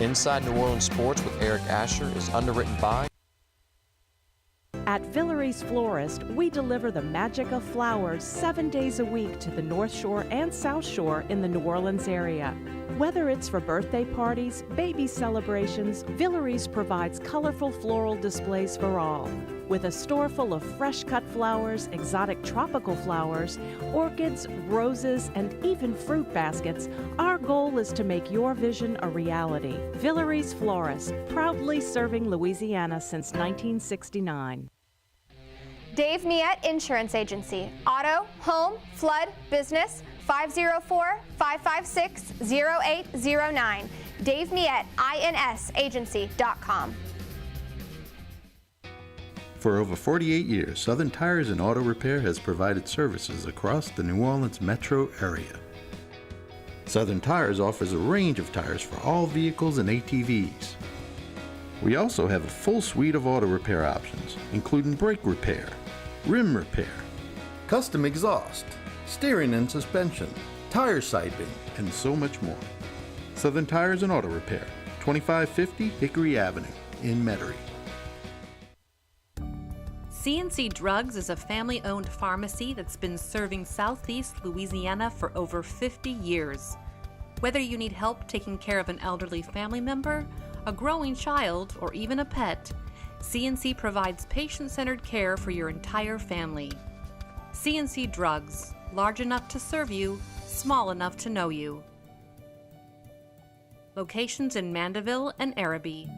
Inside New Orleans Sports with Eric Asher is underwritten by... At Villere's Florist, we deliver the magic of flowers 7 days a week to the North Shore and South Shore in the New Orleans area. Whether it's for birthday parties, baby celebrations, Villere's provides colorful floral displays for all. With a store full of fresh-cut flowers, exotic tropical flowers, orchids, roses, and even fruit baskets, our goal is to make your vision a reality. Villere's Florist, proudly serving Louisiana since 1969. Dave Miette Insurance Agency. Auto, home, flood, business, 504-556-0809. Dave Miette, INSagency.com. For over 48 years, Southern Tires and Auto Repair has provided services across the New Orleans metro area. Southern Tires offers a range of tires for all vehicles and ATVs. We also have a full suite of auto repair options, including brake repair, rim repair, custom exhaust, steering and suspension, tire siping, and so much more. Southern Tires and Auto Repair, 2550 Hickory Avenue in Metairie. CNC Drugs is a family-owned pharmacy that's been serving Southeast Louisiana for over 50 years. Whether you need help taking care of an elderly family member, a growing child, or even a pet, CNC provides patient-centered care for your entire family. CNC Drugs, large enough to serve you, small enough to know you. Locations in Mandeville and Araby.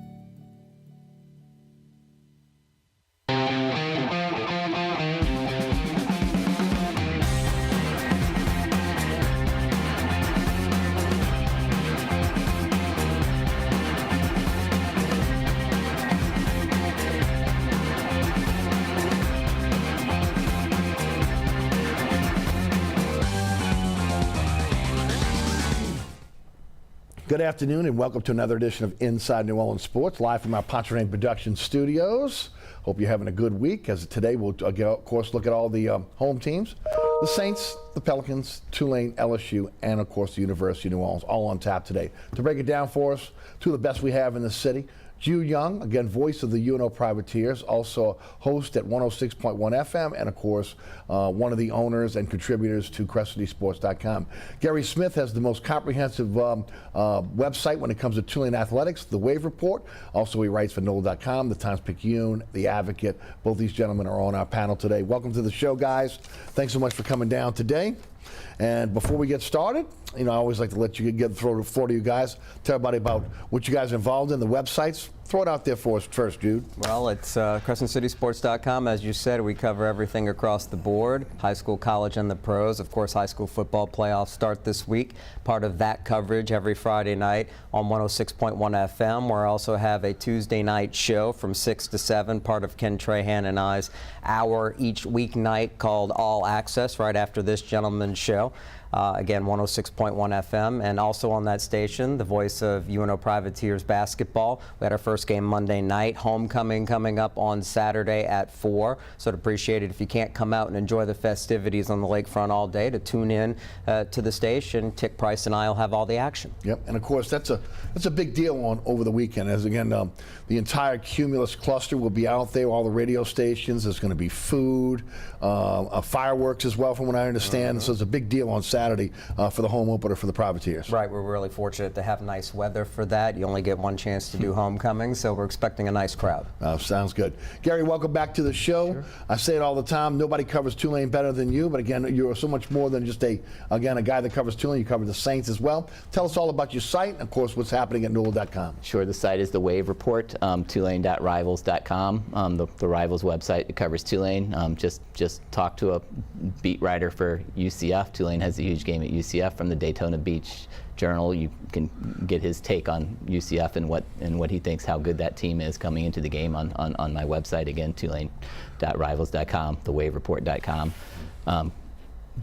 Good afternoon and welcome to another edition of Inside New Orleans Sports, live from our Pontchartrain Production Studios. Hope you're having a good week, as today we'll, of course, look at all the home teams. The Saints, the Pelicans, Tulane, LSU, and, of course, the University of New Orleans, all on tap today. To break it down for us, two of the best we have in the city. Jude Young, again, voice of the UNO Privateers, also host at 106.1 FM, and of course, one of the owners and contributors to CrescentCitySports.com. Guerry Smith has the most comprehensive website when it comes to Tulane athletics, the Wave Report. Also, he writes for NOLA.com, the Times-Picayune, the Advocate. Both these gentlemen are on our panel today. Welcome to the show, guys. Thanks so much for coming down today. And before we get started, I always like to let you throw the floor to you guys. Tell everybody about what you guys are involved in, the websites. Throw it out there for us first, Jude. Well, it's CrescentCitySports.com. As you said, we cover everything across the board, high school, college, and the pros. Of course, high school football playoffs start this week. Part of that coverage every Friday night on 106.1 FM. We also have a Tuesday night show from 6 to 7, part of Ken Trahan and I's hour each weeknight called All Access, right after this gentleman's show. Again, 106.1 FM, and also on that station, the voice of UNO Privateers basketball. We had our first game Monday night, homecoming coming up on Saturday at 4. So I'd appreciate it if you can't come out and enjoy the festivities on the lakefront all day, to tune in to the station. Tick Price and I will have all the action. Yep, and of course that's a big deal over the weekend, as again the entire Cumulus cluster will be out there, all the radio stations. There's going to be food, fireworks as well, from what I understand. So it's a big deal on Saturday for the home opener for the Privateers. Right, we're really fortunate to have nice weather for that. You only get one chance to do homecoming, so we're expecting a nice crowd. Sounds good. Gary, welcome back to the show. Sure. I say it all the time, nobody covers Tulane better than you, but again, you're so much more than just a guy that covers Tulane. You cover the Saints as well. Tell us all about your site and, of course, what's happening at NOLA.com. Sure, the site is the Wave Report, Tulane.rivals.com, the Rivals website. It covers Tulane. Just talk to a beat writer for UCF. Tulane has a huge game at UCF from the Daytona Beach Journal. You can get his take on UCF and what he thinks, how good that team is coming into the game on my website, again, Tulane.rivals.com, thewavereport.com.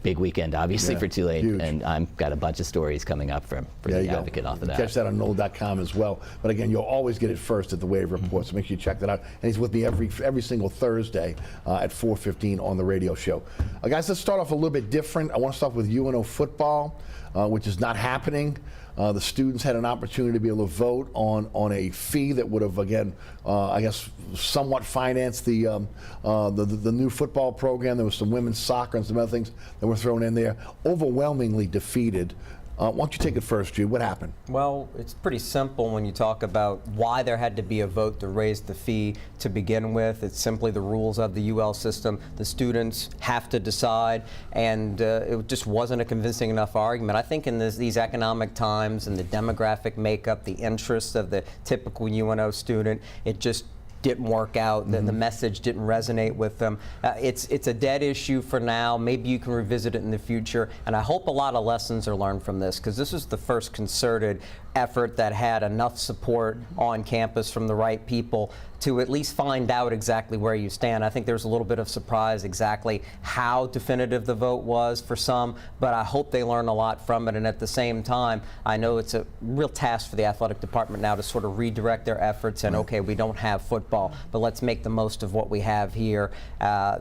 Big weekend, obviously, for Tulane, huge. And I've got a bunch of stories coming up for the Advocate off of that. Catch that on NOLA.com as well. But again, you'll always get it first at the Wave Report, so make sure you check that out. And he's with me every single Thursday at 4:15 on the radio show. Guys, let's start off a little bit different. I want to start with UNO football, which is not happening. The students had an opportunity to be able to vote on a fee that would have, again, I guess, somewhat financed the new football program. There was some women's soccer and some other things that were thrown in there. Overwhelmingly defeated. Why don't you take it first, Jude? What happened? Well, it's pretty simple when you talk about why there had to be a vote to raise the fee to begin with. It's simply the rules of the UL system. The students have to decide, and it just wasn't a convincing enough argument. I think in these economic times and the demographic makeup, the interests of the typical UNO student, it just didn't work out. The message didn't resonate with them. It's a dead issue for now. Maybe you can revisit it in the future, and I hope a lot of lessons are learned from this, because this is the first concerted effort that had enough support on campus from the right people to at least find out exactly where you stand. I think there's a little bit of surprise exactly how definitive the vote was for some, but I hope they learn a lot from it. And at the same time, I know it's a real task for the athletic department now to sort of redirect their efforts and, okay, we don't have football, but let's make the most of what we have here.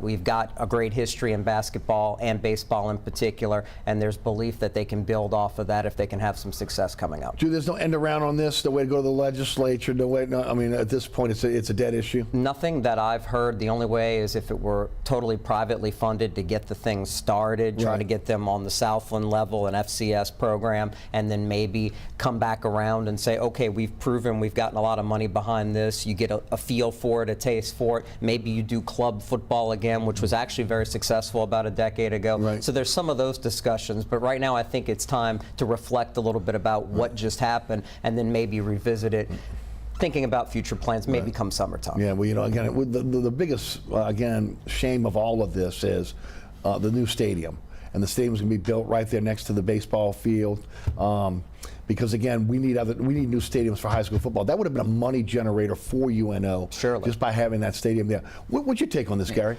We've got a great history in basketball and baseball in particular, and there's belief that they can build off of that if they can have some success coming up. Jude, there's no end around on this, no way to go to the legislature, no way, no, I mean, at this point, it's a dead issue? Nothing that I've heard. The only way is if it were totally privately funded to get the thing started, try to get them on the Southland level, an FCS program, and then maybe come back around and say, okay, we've proven we've gotten a lot of money behind this. You get a feel for it, a taste for it. Maybe you do club football again, which was actually very successful about a decade ago. So there's some of those discussions, but right now I think it's time to reflect a little bit about what just happened and then maybe revisit it, thinking about future plans, maybe come summertime. Yeah, well, you know, again, the biggest, again, shame of all of this is the new stadium. And the stadium's going to be built right there next to the baseball field. Because again, we need new stadiums for high school football. That would have been a money generator for UNO, just by having that stadium there. What's your take on this, Guerry?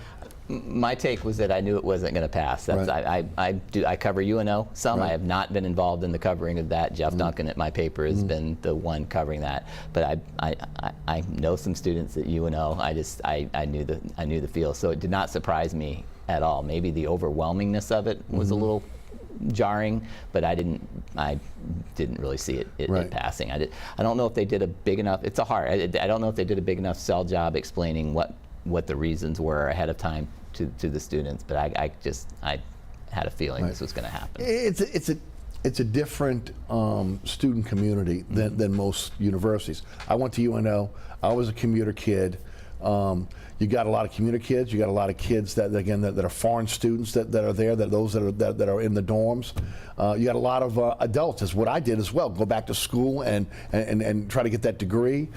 My take was that I knew it wasn't going to pass. That's, I cover UNO some. I have not been involved in the covering of that. Jeff Duncan at my paper has been the one covering that. But I know some students at UNO. I knew the feel, so it did not surprise me at all. Maybe the overwhelmingness of it was a little jarring, but I didn't really see it passing. I don't know if they did a big enough. It's a hard. I don't know if they did a big enough sell job explaining what the reasons were ahead of time to the students, but I had a feeling this was going to happen. It's a different student community than most universities. I went to UNO. I was a commuter kid. You got a lot of commuter kids. You got a lot of kids that are foreign students that are there. Those that are in the dorms. You got a lot of adults. Is what I did as well. Go back to school and try to get that degree.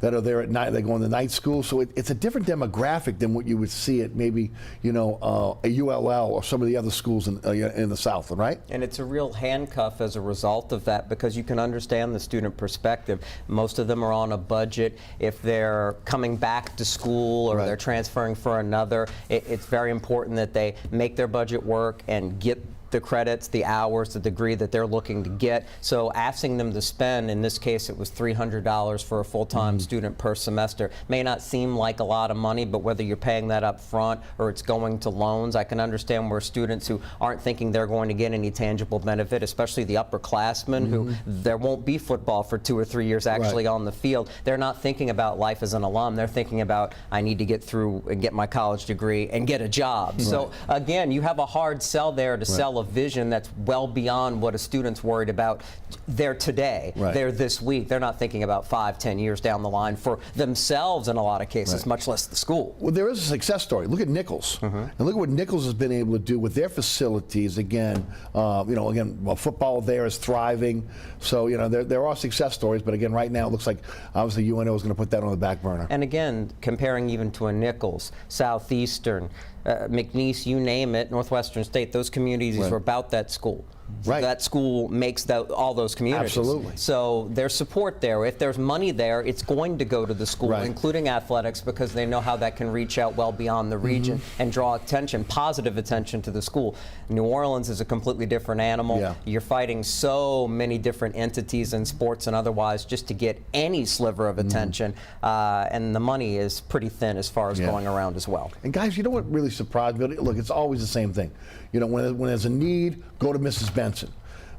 That are there at night. They go in the night school. So it's a different demographic than what you would see at maybe a ULL or some of the other schools in the Southland, right? And it's a real handcuff as a result of that, because you can understand the student perspective. Most of them are on a budget. If they're coming back to school or they're transferring for another, it's very important that they make their budget work and get the credits, the hours, the degree that they're looking to get. So asking them to spend, in this case it was $300 for a full-time student per semester, may not seem like a lot of money, but whether you're paying that up front or it's going to loans, I can understand where students who aren't thinking they're going to get any tangible benefit, especially the upperclassmen who there won't be football for 2 or 3 years actually on the field. They're not thinking about life as an alum. They're thinking about, I need to get through and get my college degree and get a job. So again, you have a hard sell there to sell a vision that's well beyond what a student's worried about. They're today, they're this week. They're not thinking about 5, 10 years down the line for themselves in a lot of cases, much less the school. Well, there is a success story. Look at Nichols, and look at what Nichols has been able to do with their facilities. Again, football there is thriving. So there are success stories, but again, right now it looks like obviously UNO is going to put that on the back burner. And again, comparing even to a Nichols, Southeastern, McNeese, you name it, Northwestern State, those communities are about that school. That school makes all those communities. Absolutely. So there's support there. If there's money there, it's going to go to the school, including athletics, because they know how that can reach out well beyond the region and draw attention, positive attention to the school. New Orleans is a completely different animal. You're fighting so many different entities in sports and otherwise just to get any sliver of attention, and the money is pretty thin as far as going around as well. And guys, you know what really surprised me? Look, it's always the same thing. When there's a need, go to Mrs. Benson.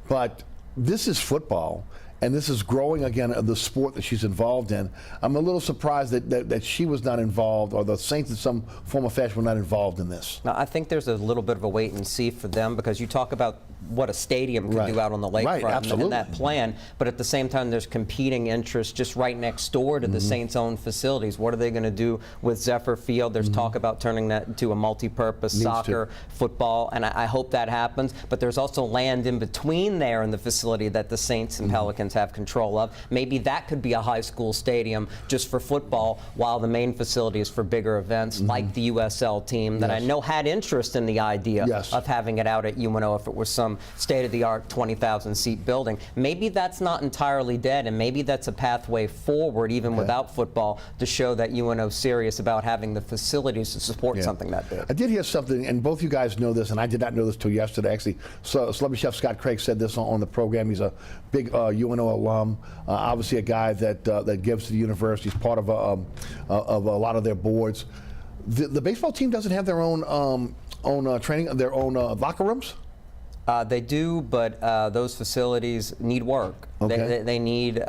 But this is football. And this is growing again the sport that she's involved in. I'm a little surprised that she was not involved, or the Saints in some form or fashion were not involved in this. Now, I think there's a little bit of a wait and see for them, because you talk about what a stadium could do out on the lakefront and that plan, but at the same time there's competing interests just right next door to the Saints' own facilities. What are they going to do with Zephyr Field? There's talk about turning that into a multi-purpose soccer, football, and I hope that happens, but there's also land in between there and the facility that the Saints and Pelicans have control of. Maybe that could be a high school stadium just for football, while the main facility is for bigger events like the USL team that I know had interest in the idea of having it out at UNO if it was some state-of-the-art 20,000-seat building. Maybe that's not entirely dead, and maybe that's a pathway forward even without football to show that UNO's serious about having the facilities to support something that big. I did hear something, and both you guys know this, and I did not know this till yesterday actually. So Celebrity Chef Scott Craig said this on the program. He's a big UNO alum, obviously a guy that gives to the university. He's part of a lot of their boards. The baseball team doesn't have their own training, their own locker rooms? They do, but those facilities need work. They need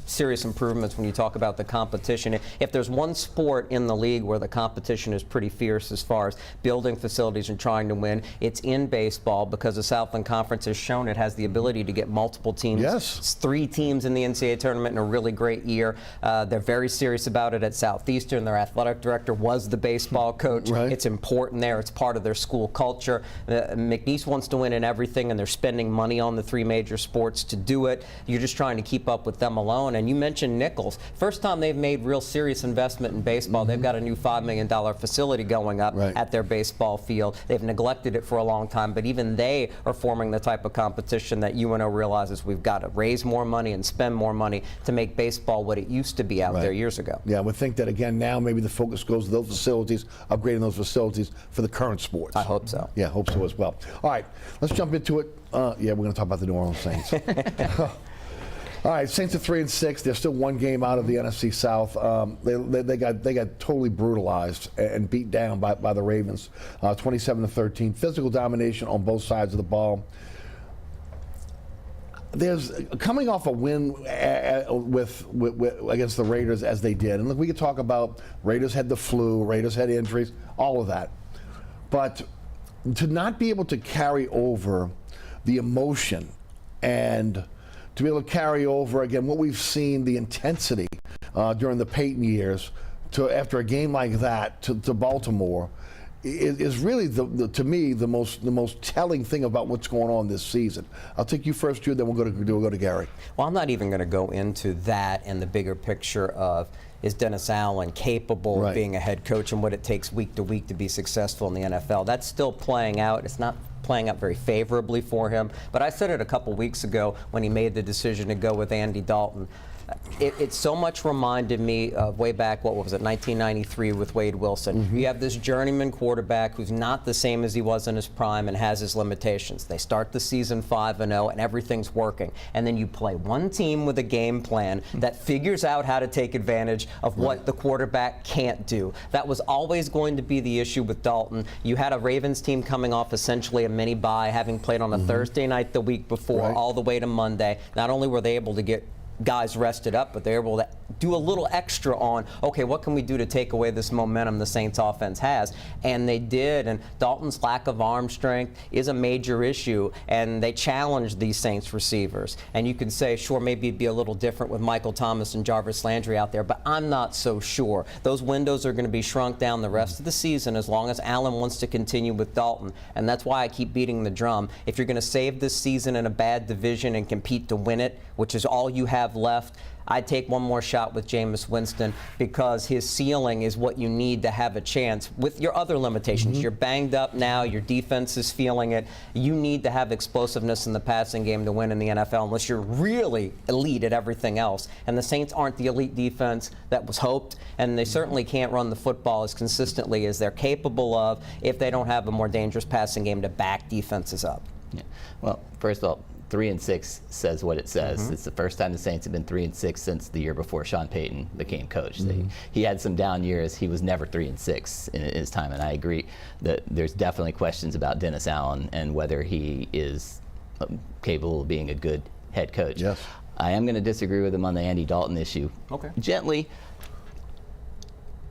serious improvements when you talk about the competition. If there's one sport in the league where the competition is pretty fierce as far as building facilities and trying to win, it's in baseball, because the Southland Conference has shown it has the ability to get multiple teams. It's 3 teams in the NCAA tournament in a really great year. They're very serious about it at Southeastern. Their athletic director was the baseball coach. It's important there. It's part of their school culture. McNeese wants to win in everything, and they're spending money on the 3 major sports to do it. You're just trying to keep up with them alone. And you mentioned Nichols. First time they've made real serious investment in baseball. They've got a new $5 million facility going up at their baseball field. They've neglected it for a long time, but even they are forming the type of competition that UNO realizes we've got to raise more money and spend more money to make baseball what it used to be out there years ago. Yeah, I would think that again now maybe the focus goes to those facilities, upgrading those facilities for the current sports. I hope so. Yeah, hope so as well. All right, let's jump into it. Yeah, we're going to talk about the New Orleans Saints. All right, Saints are 3-6. They're still 1 game out of the NFC South. They got totally brutalized and beat down by the Ravens, 27-13. Physical domination on both sides of the ball. There's coming off a win with against the Raiders as they did, and look, we could talk about Raiders had the flu, Raiders had injuries, all of that, but to not be able to carry over the emotion and to be able to carry over, again, what we've seen, the intensity during the Peyton years, to after a game like that to Baltimore, is really, to me, the most telling thing about what's going on this season. I'll take you first, Jude, then we'll go to Guerry. Well, I'm not even going to go into that and the bigger picture of, is Dennis Allen capable of being a head coach and what it takes week to week to be successful in the NFL. That's still playing out. It's not playing out very favorably for him. But I said it a couple weeks ago when he made the decision to go with Andy Dalton. It so much reminded me of way back, what was it, 1993 with Wade Wilson. You have this journeyman quarterback who's not the same as he was in his prime and has his limitations. They start the season 5-0 and everything's working. And then you play one team with a game plan that figures out how to take advantage of what the quarterback can't do. That was always going to be the issue with Dalton. You had a Ravens team coming off essentially a mini bye, having played on a Thursday night the week before all the way to Monday. Not only were they able to get guys rested up, but they're able to do a little extra on, okay, what can we do to take away this momentum the Saints offense has? And they did, and Dalton's lack of arm strength is a major issue, and they challenged these Saints receivers. And you could say, sure, maybe it'd be a little different with Michael Thomas and Jarvis Landry out there, but I'm not so sure. Those windows are going to be shrunk down the rest of the season as long as Allen wants to continue with Dalton, and that's why I keep beating the drum. If you're going to save this season in a bad division and compete to win it, which is all you have left, I'd take one more shot with Jameis Winston, because his ceiling is what you need to have a chance with your other limitations. You're banged up now, your defense is feeling it. You need to have explosiveness in the passing game to win in the NFL unless you're really elite at everything else. And the Saints aren't the elite defense that was hoped, and they certainly can't run the football as consistently as they're capable of if they don't have a more dangerous passing game to back defenses up. Yeah. Well, first of all, 3-6 says what it says. It's the first time the Saints have been 3-6 since the year before Sean Payton became coach. He had some down years. He was never 3-6 in his time, and I agree that there's definitely questions about Dennis Allen and whether he is capable of being a good head coach. Yes. I am going to disagree with him on the Andy Dalton issue. Okay. Gently.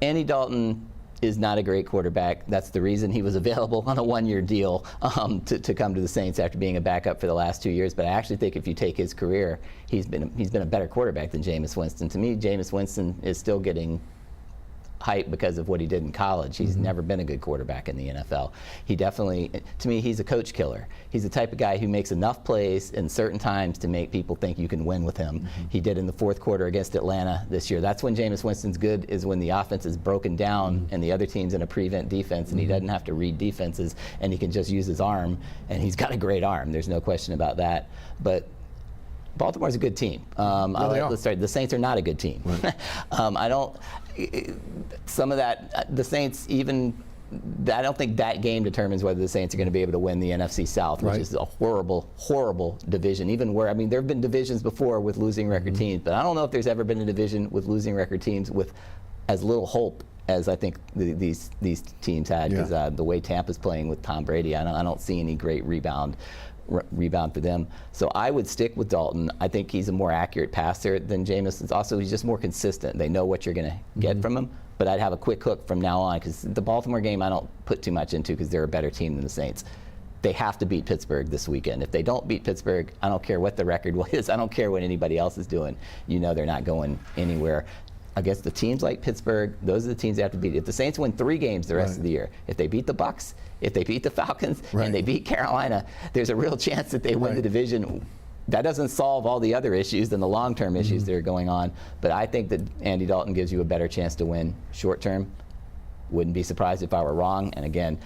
Andy Dalton is not a great quarterback. That's the reason he was available on a one-year deal to come to the Saints after being a backup for the last 2 years. But I actually think if you take his career, he's been a better quarterback than Jameis Winston. To me, Jameis Winston is still getting hype because of what he did in college. He's never been a good quarterback in the NFL. He definitely, to me, he's a coach killer. He's the type of guy who makes enough plays in certain times to make people think you can win with him. He did in the fourth quarter against Atlanta this year. That's when Jameis Winston's good, is when the offense is broken down and the other team's in a prevent defense and he doesn't have to read defenses and he can just use his arm, and he's got a great arm. There's no question about that. But Baltimore's a good team. Let's start. The Saints are not a good team. Right. Some of that, the Saints even, I don't think that game determines whether the Saints are going to be able to win the NFC South, which is a horrible, horrible division. Even where, I mean, there have been divisions before with losing record teams, but I don't know if there's ever been a division with losing record teams with as little hope as I think these teams had, because the way Tampa's playing with Tom Brady, I don't see any great rebound for them. So I would stick with Dalton. I think he's a more accurate passer than Jameis. Also, he's just more consistent. They know what you're going to get from him. But I'd have a quick hook from now on, because the Baltimore game I don't put too much into because they're a better team than the Saints. They have to beat Pittsburgh this weekend. If they don't beat Pittsburgh, I don't care what the record is. I don't care what anybody else is doing. You know they're not going anywhere. Against the teams like Pittsburgh, those are the teams they have to beat. If the Saints win 3 games the rest of the year, if they beat the Bucs, if they beat the Falcons, and they beat Carolina, there's a real chance that they win the division. That doesn't solve all the other issues and the long-term issues that are going on, but I think that Andy Dalton gives you a better chance to win short-term. Wouldn't be surprised if I were wrong. And again,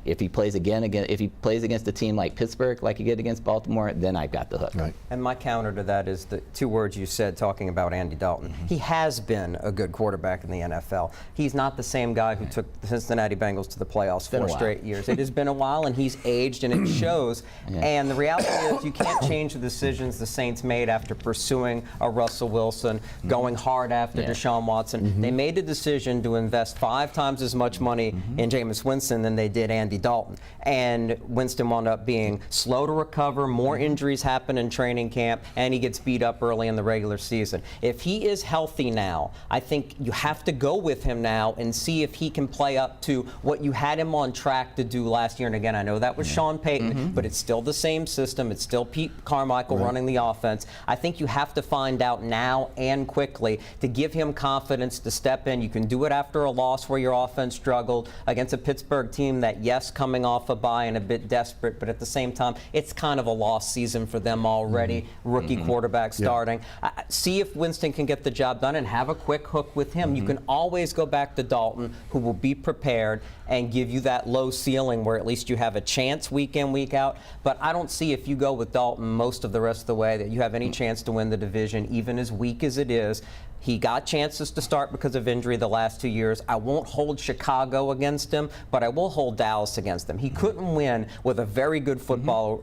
if he plays if he plays against a team like Pittsburgh, like he did against Baltimore, then I've got the hook. Right. And my counter to that is the 2 words you said talking about Andy Dalton. He has been a good quarterback in the NFL. He's not the same guy who took the Cincinnati Bengals to the playoffs 4 straight years. It has been a while, and he's aged, and it shows. And the reality is you can't change the decisions the Saints made after pursuing a Russell Wilson, going hard after Deshaun Watson. They made the decision to invest 5 times as much money in Jameis Winston than they did Andy Dalton. And Winston wound up being slow to recover, more injuries happen in training camp, and he gets beat up early in the regular season. If he is healthy now, I think you have to go with him now and see if he can play up to what you had him on track to do last year. And again, I know that was Sean Payton, but it's still the same system. It's still Pete Carmichael running the offense. I think you have to find out now and quickly to give him confidence to step in. You can do it after a loss where your offense struggled against a Pittsburgh team that, yes, coming off a bye and a bit desperate, but at the same time, it's kind of a lost season for them already. Rookie quarterback starting. See if Winston can get the job done and have a quick hook with him. You can always go back to Dalton, who will be prepared and give you that low ceiling where at least you have a chance week in, week out. But I don't see, if you go with Dalton most of the rest of the way, that you have any chance to win the division, even as weak as it is. He got chances to start because of injury the last 2 years. I won't hold Chicago against him, but I will hold Dallas against him. He couldn't win with a very good football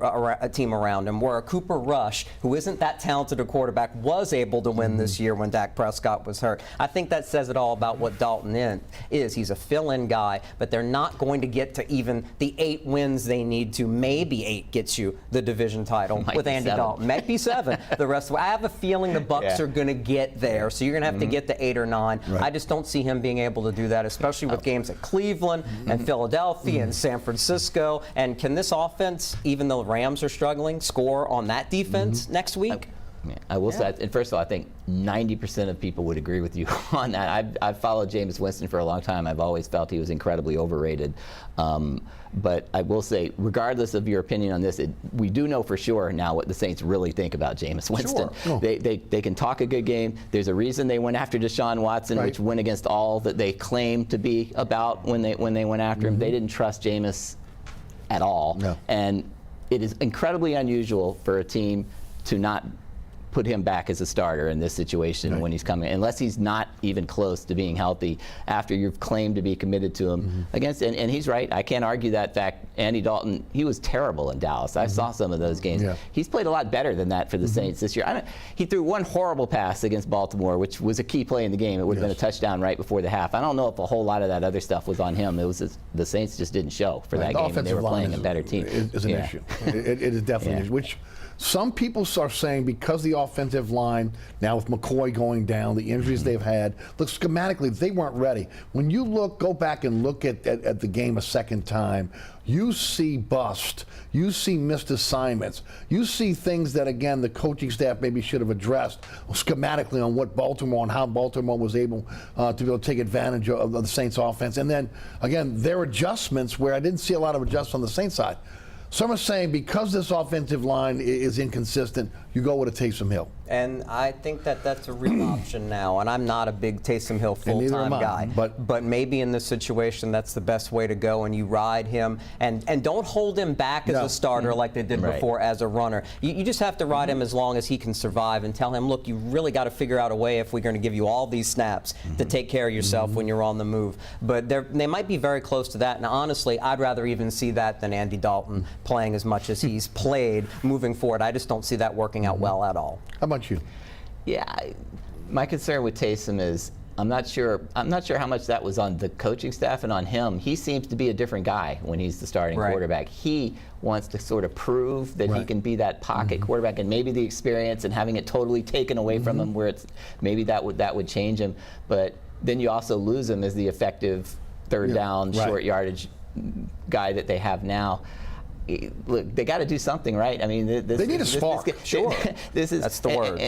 team around him, where a Cooper Rush, who isn't that talented a quarterback, was able to win this year when Dak Prescott was hurt. I think that says it all about what Dalton is. He's a fill-in guy, but they're not going to get to even the 8 wins they need to. Maybe 8 gets you the division title with Andy Dalton. Might be 7. The rest of I have a feeling the Bucs are going to get there, so you're going to have to get to 8 or 9. I just don't see him being able to do that, especially with games at Cleveland and Philadelphia and San Francisco. And can this offense, even though the Rams are struggling, score on that defense next week? I will say, and first of all, I think 90% of people would agree with you on that. I've followed Jameis Winston for a long time. I've always felt he was incredibly overrated. But I will say, regardless of your opinion on this, we do know for sure now what the Saints really think about Jameis Winston. Sure. They can talk a good game. There's a reason they went after Deshaun Watson, which went against all that they claimed to be about when they went after him. They didn't trust Jameis at all. And it is incredibly unusual for a team to not put him back as a starter in this situation when he's coming, unless he's not even close to being healthy after you've claimed to be committed to him against. And he's right. I can't argue that fact. Andy Dalton, he was terrible in Dallas. I saw some of those games. He's played a lot better than that for the Saints this year. He threw one horrible pass against Baltimore, which was a key play in the game. It would have been a touchdown right before the half. I don't know if a whole lot of that other stuff was on him. It was the Saints just didn't show for that game, and they were playing a better team. Is an issue. It is definitely an issue. Which some people are saying because the offensive line, now with McCoy going down, the injuries they've had, look, schematically, they weren't ready. When you go back and look at the game a second time, you see bust, you see missed assignments, you see things that, again, the coaching staff maybe should have addressed schematically on what Baltimore and how Baltimore was able to be able to take advantage of the Saints offense. And then, again, their adjustments where I didn't see a lot of adjustments on the Saints side. Some are saying because this offensive line is inconsistent, you go with a Taysom Hill. And I think that's a real option now. And I'm not a big Taysom Hill full-time guy. But maybe in this situation, that's the best way to go. And you ride him. And don't hold him back as a starter like they did before as a runner. You just have to ride him as long as he can survive and tell him, look, you really got to figure out a way if we're going to give you all these snaps to take care of yourself when you're on the move. But they might be very close to that. And honestly, I'd rather even see that than Andy Dalton playing as much as he's played moving forward. I just don't see that working out well at all. How about you? Yeah, my concern with Taysom is I'm not sure how much that was on the coaching staff and on him. He seems to be a different guy when he's the starting quarterback. He wants to sort of prove that he can be that pocket quarterback, and maybe the experience and having it totally taken away from him, where it's maybe that would change him. But then you also lose him as the effective third down, short yardage guy that they have now. Look, they got to do something, right? I mean, they need a spark. That's the word.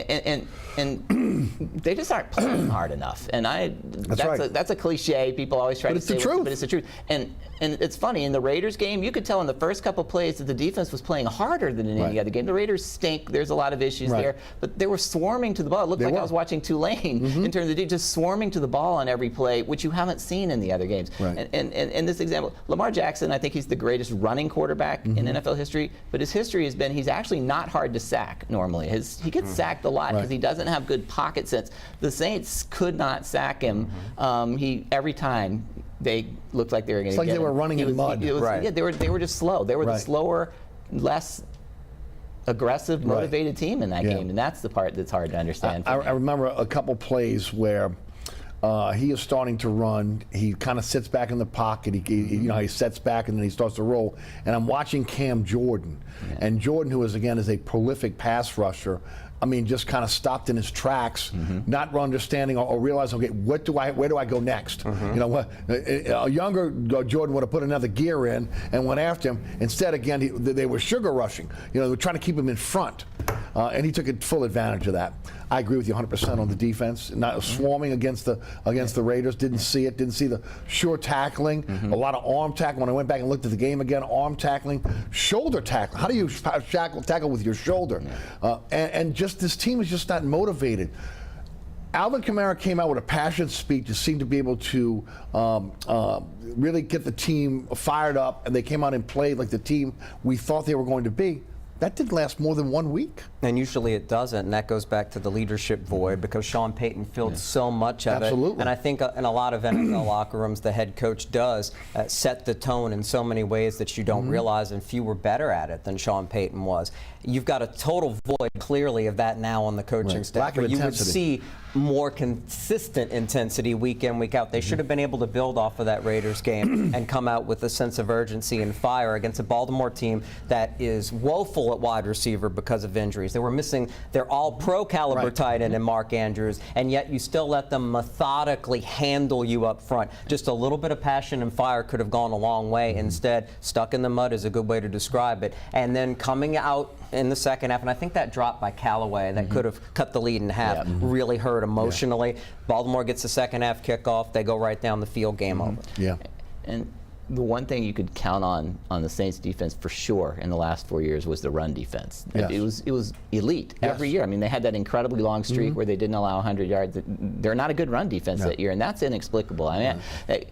And they just aren't playing hard enough. And that's a cliche. People always try to say, but it's the truth. And it's funny, in the Raiders game, you could tell in the first couple plays that the defense was playing harder than in any other game. The Raiders stink. There's a lot of issues there, but they were swarming to the ball. It looked like I was watching Tulane in terms of just swarming to the ball on every play, which you haven't seen in the other games. And this example, Lamar Jackson, I think he's the greatest running quarterback in NFL history, but his history has been he's actually not hard to sack normally. He gets sacked a lot because he doesn't have good pocket sense. The Saints could not sack him. Every time they looked like they were going to get him. It's like they were running in mud. Yeah, they were just slow. They were the slower, less aggressive, motivated team in that game, and that's the part that's hard to understand. I remember a couple plays where he is starting to run. He kind of sits back in the pocket. He sets back and then he starts to roll. And I'm watching Cam Jordan, and Jordan, who is a prolific pass rusher, I mean, just kind of stopped in his tracks, not understanding or realizing, okay, where do I go next? You know, a younger Jordan would have put another gear in and went after him. Instead, again, they were sugar rushing. You know, they were trying to keep him in front, and he took full advantage of that. I agree with you 100% on the defense. Not swarming against the Raiders. Didn't see it. Didn't see the sure tackling. A lot of arm tackling. When I went back and looked at the game again, arm tackling, shoulder tackling. How do you tackle with your shoulder? And just this team is just not motivated. Alvin Kamara came out with a passionate speech that seemed to be able to really get the team fired up, and they came out and played like the team we thought they were going to be. That didn't last more than 1 week. And usually it doesn't, and that goes back to the leadership void because Sean Payton filled so much of it. And I think in a lot of NFL locker rooms, the head coach does set the tone in so many ways that you don't realize, and few were better at it than Sean Payton was. You've got a total void, clearly, of that now on the coaching staff. But you would see more consistent intensity week in, week out. They should have been able to build off of that Raiders game and come out with a sense of urgency and fire against a Baltimore team that is woeful at wide receiver because of injuries. They were missing their all-pro caliber tight end in Mark Andrews, and yet you still let them methodically handle you up front. Just a little bit of passion and fire could have gone a long way. Instead, stuck in the mud is a good way to describe it. And then coming out in the second half, and I think that drop by Callaway that could have cut the lead in half really hurt emotionally. Baltimore gets the second half kickoff. They go right down the field, game over. And the one thing you could count on the Saints defense for sure in the last 4 years was the run defense. Yes. It was elite every year. I mean, they had that incredibly long streak where they didn't allow 100 yards. They're not a good run defense that year, and that's inexplicable. I mean,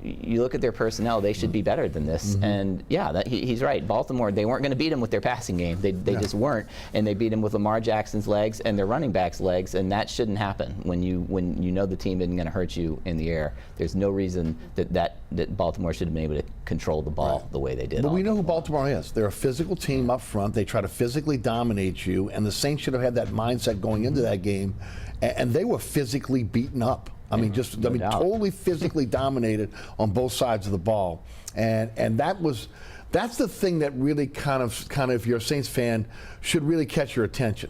you look at their personnel, they should be better than this. And yeah, he's right. Baltimore, they weren't going to beat him with their passing game. They just weren't, and they beat him with Lamar Jackson's legs and their running back's legs, and that shouldn't happen when you know the team isn't going to hurt you in the air. There's no reason that Baltimore should have been able to control the ball the way they did. But we know who Baltimore is. They're a physical team up front. They try to physically dominate you, and the Saints should have had that mindset going into that game, and they were physically beaten up. I mean, totally physically dominated on both sides of the ball, and that's the thing that really kind of if you're a Saints fan should really catch your attention.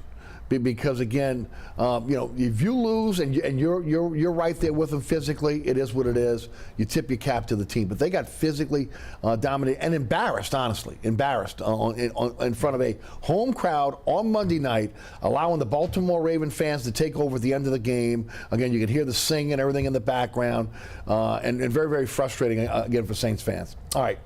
Because again, if you lose and you're right there with them physically, it is what it is. You tip your cap to the team, but they got physically dominated and embarrassed. Honestly, embarrassed in front of a home crowd on Monday night, allowing the Baltimore Raven fans to take over at the end of the game. Again, you could hear the singing and everything in the background, and very, very frustrating again for Saints fans. All right,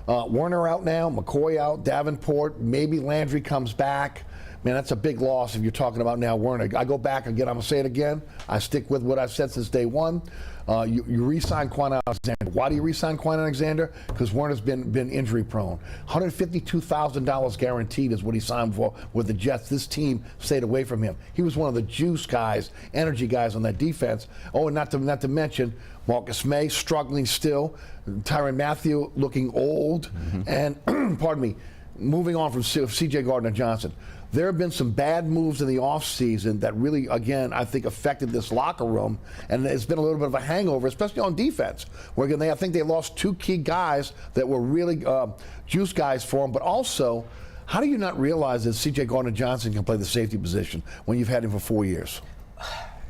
Warner out now, McCoy out, Davenport, maybe Landry comes back. Man, that's a big loss if you're talking about now Werner. I go back again, I'm going to say it again. I stick with what I've said since day one. You re-sign Quan Alexander. Why do you re-sign Quan Alexander? Because Werner's been injury prone. $152,000 guaranteed is what he signed for with the Jets. This team stayed away from him. He was one of the juice guys, energy guys on that defense. Oh, and not to mention Marcus May struggling still. Tyrann Mathieu looking old. And, pardon me, moving on from C.J. Gardner-Johnson. There have been some bad moves in the offseason that really, again, I think affected this locker room, and it's been a little bit of a hangover, especially on defense, where again, I think they lost two key guys that were really juice guys for them, but also, how do you not realize that C.J. Gardner-Johnson can play the safety position when you've had him for 4 years?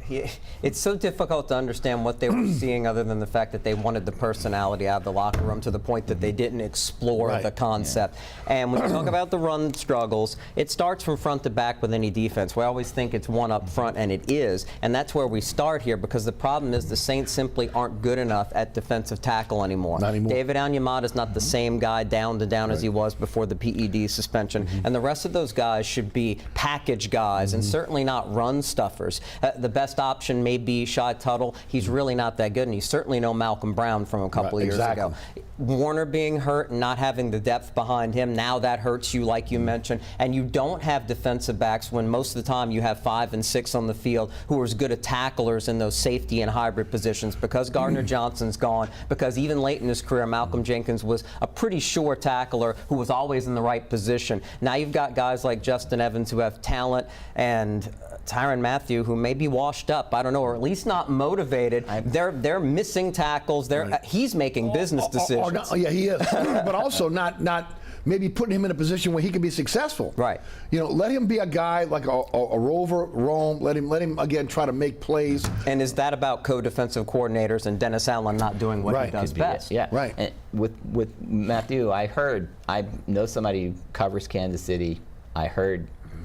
It's so difficult to understand what they were seeing other than the fact that they wanted the personality out of the locker room to the point that they didn't explore the concept. And when you talk about the run struggles, it starts from front to back with any defense. We always think it's one up front, and it is. And that's where we start here, because the problem is the Saints simply aren't good enough at defensive tackle anymore. Not anymore. David Onyemata is not the same guy down to down as he was before the PED suspension. And the rest of those guys should be package guys and certainly not run stuffers. The best option may be Shy Tuttle. He's really not that good, and he's certainly no Malcolm Brown from a couple of years ago. Warner being hurt and not having the depth behind him, now that hurts you, like you mentioned. And you don't have defensive backs when most of the time you have 5 and 6 on the field who are as good at tacklers in those safety and hybrid positions, because Gardner-Johnson's gone, because even late in his career, Malcolm Jenkins was a pretty sure tackler who was always in the right position. Now you've got guys like Justin Evans who have talent, and Tyrann Mathieu, who may be washed up, I don't know, or at least not motivated. They're missing tackles. He's making business decisions. Yeah, he is. But also not maybe putting him in a position where he can be successful. Right. Let him be a guy like a rover, roam. Let him again try to make plays. And is that about co-defensive coordinators and Dennis Allen not doing what he does best? Yeah. Right. And with Mathieu, I know somebody who covers Kansas City.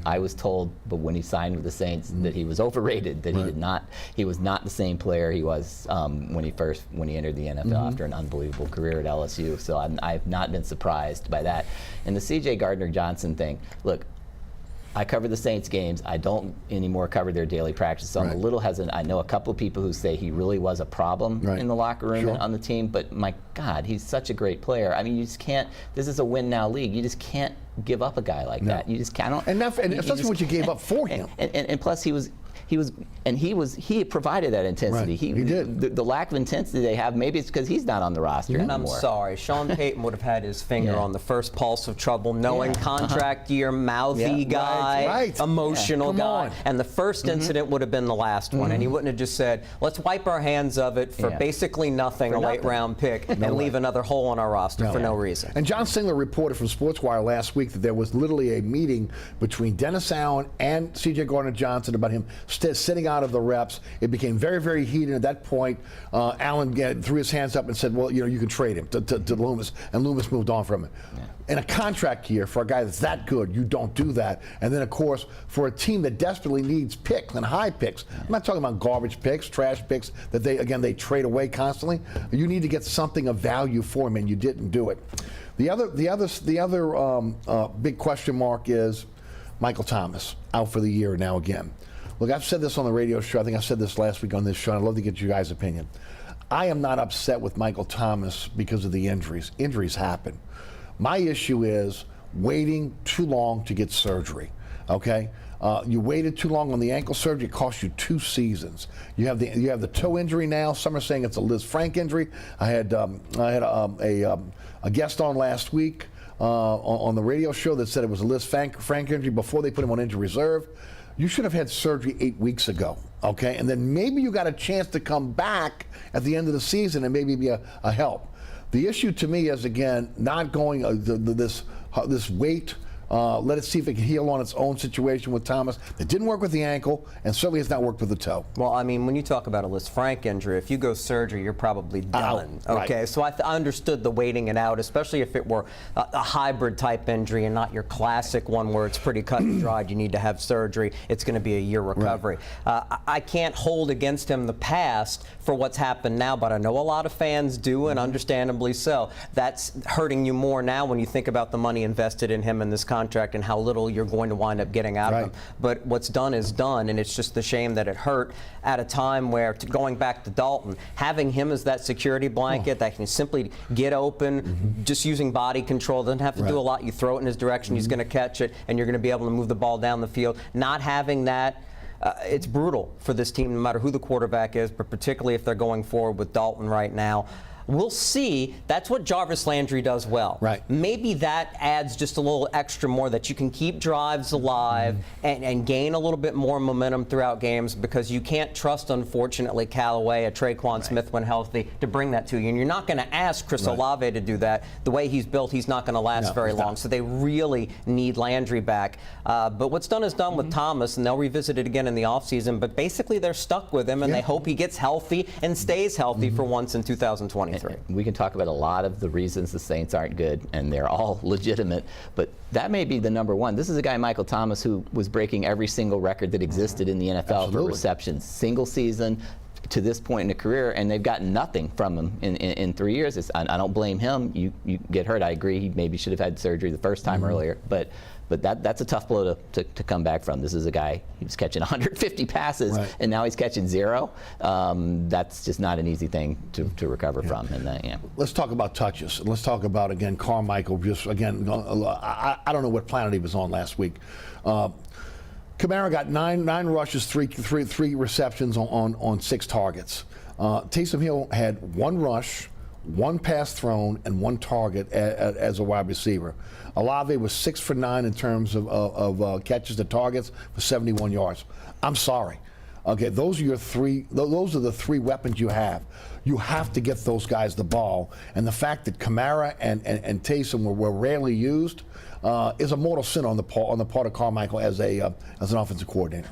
I was told, but when he signed with the Saints, that he was overrated. That he was not the same player he was when he entered the NFL after an unbelievable career at LSU. So I've not been surprised by that. And the C.J. Gardner-Johnson thing, look, I cover the Saints games. I don't anymore cover their daily practice. So I'm a little hesitant. I know a couple of people who say he really was a problem in the locker room and on the team, but my God, he's such a great player. I mean, you just can't, this is a win now league. You just can't give up a guy like that. You just cannot. And especially what you gave up for him. And plus he provided that intensity. He did. The lack of intensity they have, maybe it's because he's not on the roster anymore. And I'm sorry, Sean Payton would have had his finger on the first pulse of trouble, knowing contract year, mouthy guy, emotional guy. And the first incident would have been the last one, and he wouldn't have just said, let's wipe our hands of it for basically nothing, a late round pick, and leave another hole on our roster for no reason. And John Singler reported from SportsWire last week that there was literally a meeting between Dennis Allen and C.J. Gardner-Johnson about him sitting out of the reps. It became very, very heated at that point. Allen threw his hands up and said, well, you know, you can trade him to Loomis, and Loomis moved on from it. Yeah. In a contract year, for a guy that's that good, you don't do that. And then, of course, for a team that desperately needs picks and high picks, I'm not talking about garbage picks, trash picks that they trade away constantly. You need to get something of value for him, and you didn't do it. The other big question mark is Michael Thomas, out for the year now again. Look, I've said this on the radio show. I think I said this last week on this show. I'd love to get you guys' opinion. I am not upset with Michael Thomas because of the injuries. Injuries happen. My issue is waiting too long to get surgery, okay? You waited too long on the ankle surgery. It cost you 2 seasons. You have the toe injury now. Some are saying it's a Liz Frank injury. I had a guest on last week on the radio show that said it was a Liz Frank injury before they put him on injury reserve. You should have had surgery 8 weeks ago, okay? And then maybe you got a chance to come back at the end of the season and maybe be a help. The issue to me is, again, not going this weight. Let it see if it can heal on its own situation with Thomas. It didn't work with the ankle, and certainly has not worked with the toe. Well, I mean, when you talk about a Liz Frank injury, if you go surgery, you're probably done. Okay, right. So I understood the waiting it out, especially if it were a hybrid type injury and not your classic one where it's pretty cut and dried. You need to have surgery. It's going to be a year recovery. Right. I can't hold against him the past for what's happened now, but I know a lot of fans do, and understandably so. That's hurting you more now when you think about the money invested in him in this contract and how little you're going to wind up getting out of him. But what's done is done, and it's just the shame that it hurt at a time where, going back to Dalton, having him as that security blanket that can simply get open, just using body control, doesn't have to do a lot. You throw it in his direction, he's going to catch it, and you're going to be able to move the ball down the field. Not having that, it's brutal for this team, no matter who the quarterback is, but particularly if they're going forward with Dalton right now. We'll see. That's what Jarvis Landry does well. Right. Maybe that adds just a little extra more, that you can keep drives alive and gain a little bit more momentum throughout games, because you can't trust, unfortunately, Callaway, a Traquan Smith when healthy, to bring that to you. And you're not going to ask Chris Olave to do that. The way he's built, he's not going to last very long. So they really need Landry back. But what's done is done with Thomas, and they'll revisit it again in the offseason. But basically, they're stuck with him, and they hope he gets healthy and stays healthy for once in 2023. We can talk about a lot of the reasons the Saints aren't good, and they're all legitimate, but that may be the number one. This is a guy, Michael Thomas, who was breaking every single record that existed in the NFL for receptions, single season to this point in the career, and they've gotten nothing from him in 3 years. I don't blame him. You get hurt. I agree. He maybe should have had surgery the first time earlier, but that's a tough blow to come back from. This is a guy, he was catching 150 passes, and now he's catching 0. That's just not an easy thing to recover from. And Let's talk about touches. Let's talk about, again, Carmichael. Just again, I don't know what planet he was on last week. Kamara got nine rushes, three receptions on 6 targets. Taysom Hill had 1 rush, 1 pass thrown, and 1 target as a wide receiver. Olave was 6 for 9 in terms of catches to targets for 71 yards. I'm sorry. Okay, those are your 3. Those are the 3 weapons you have. You have to get those guys the ball, and the fact that Kamara and Taysom were rarely used is a mortal sin on the part of Carmichael as an offensive coordinator.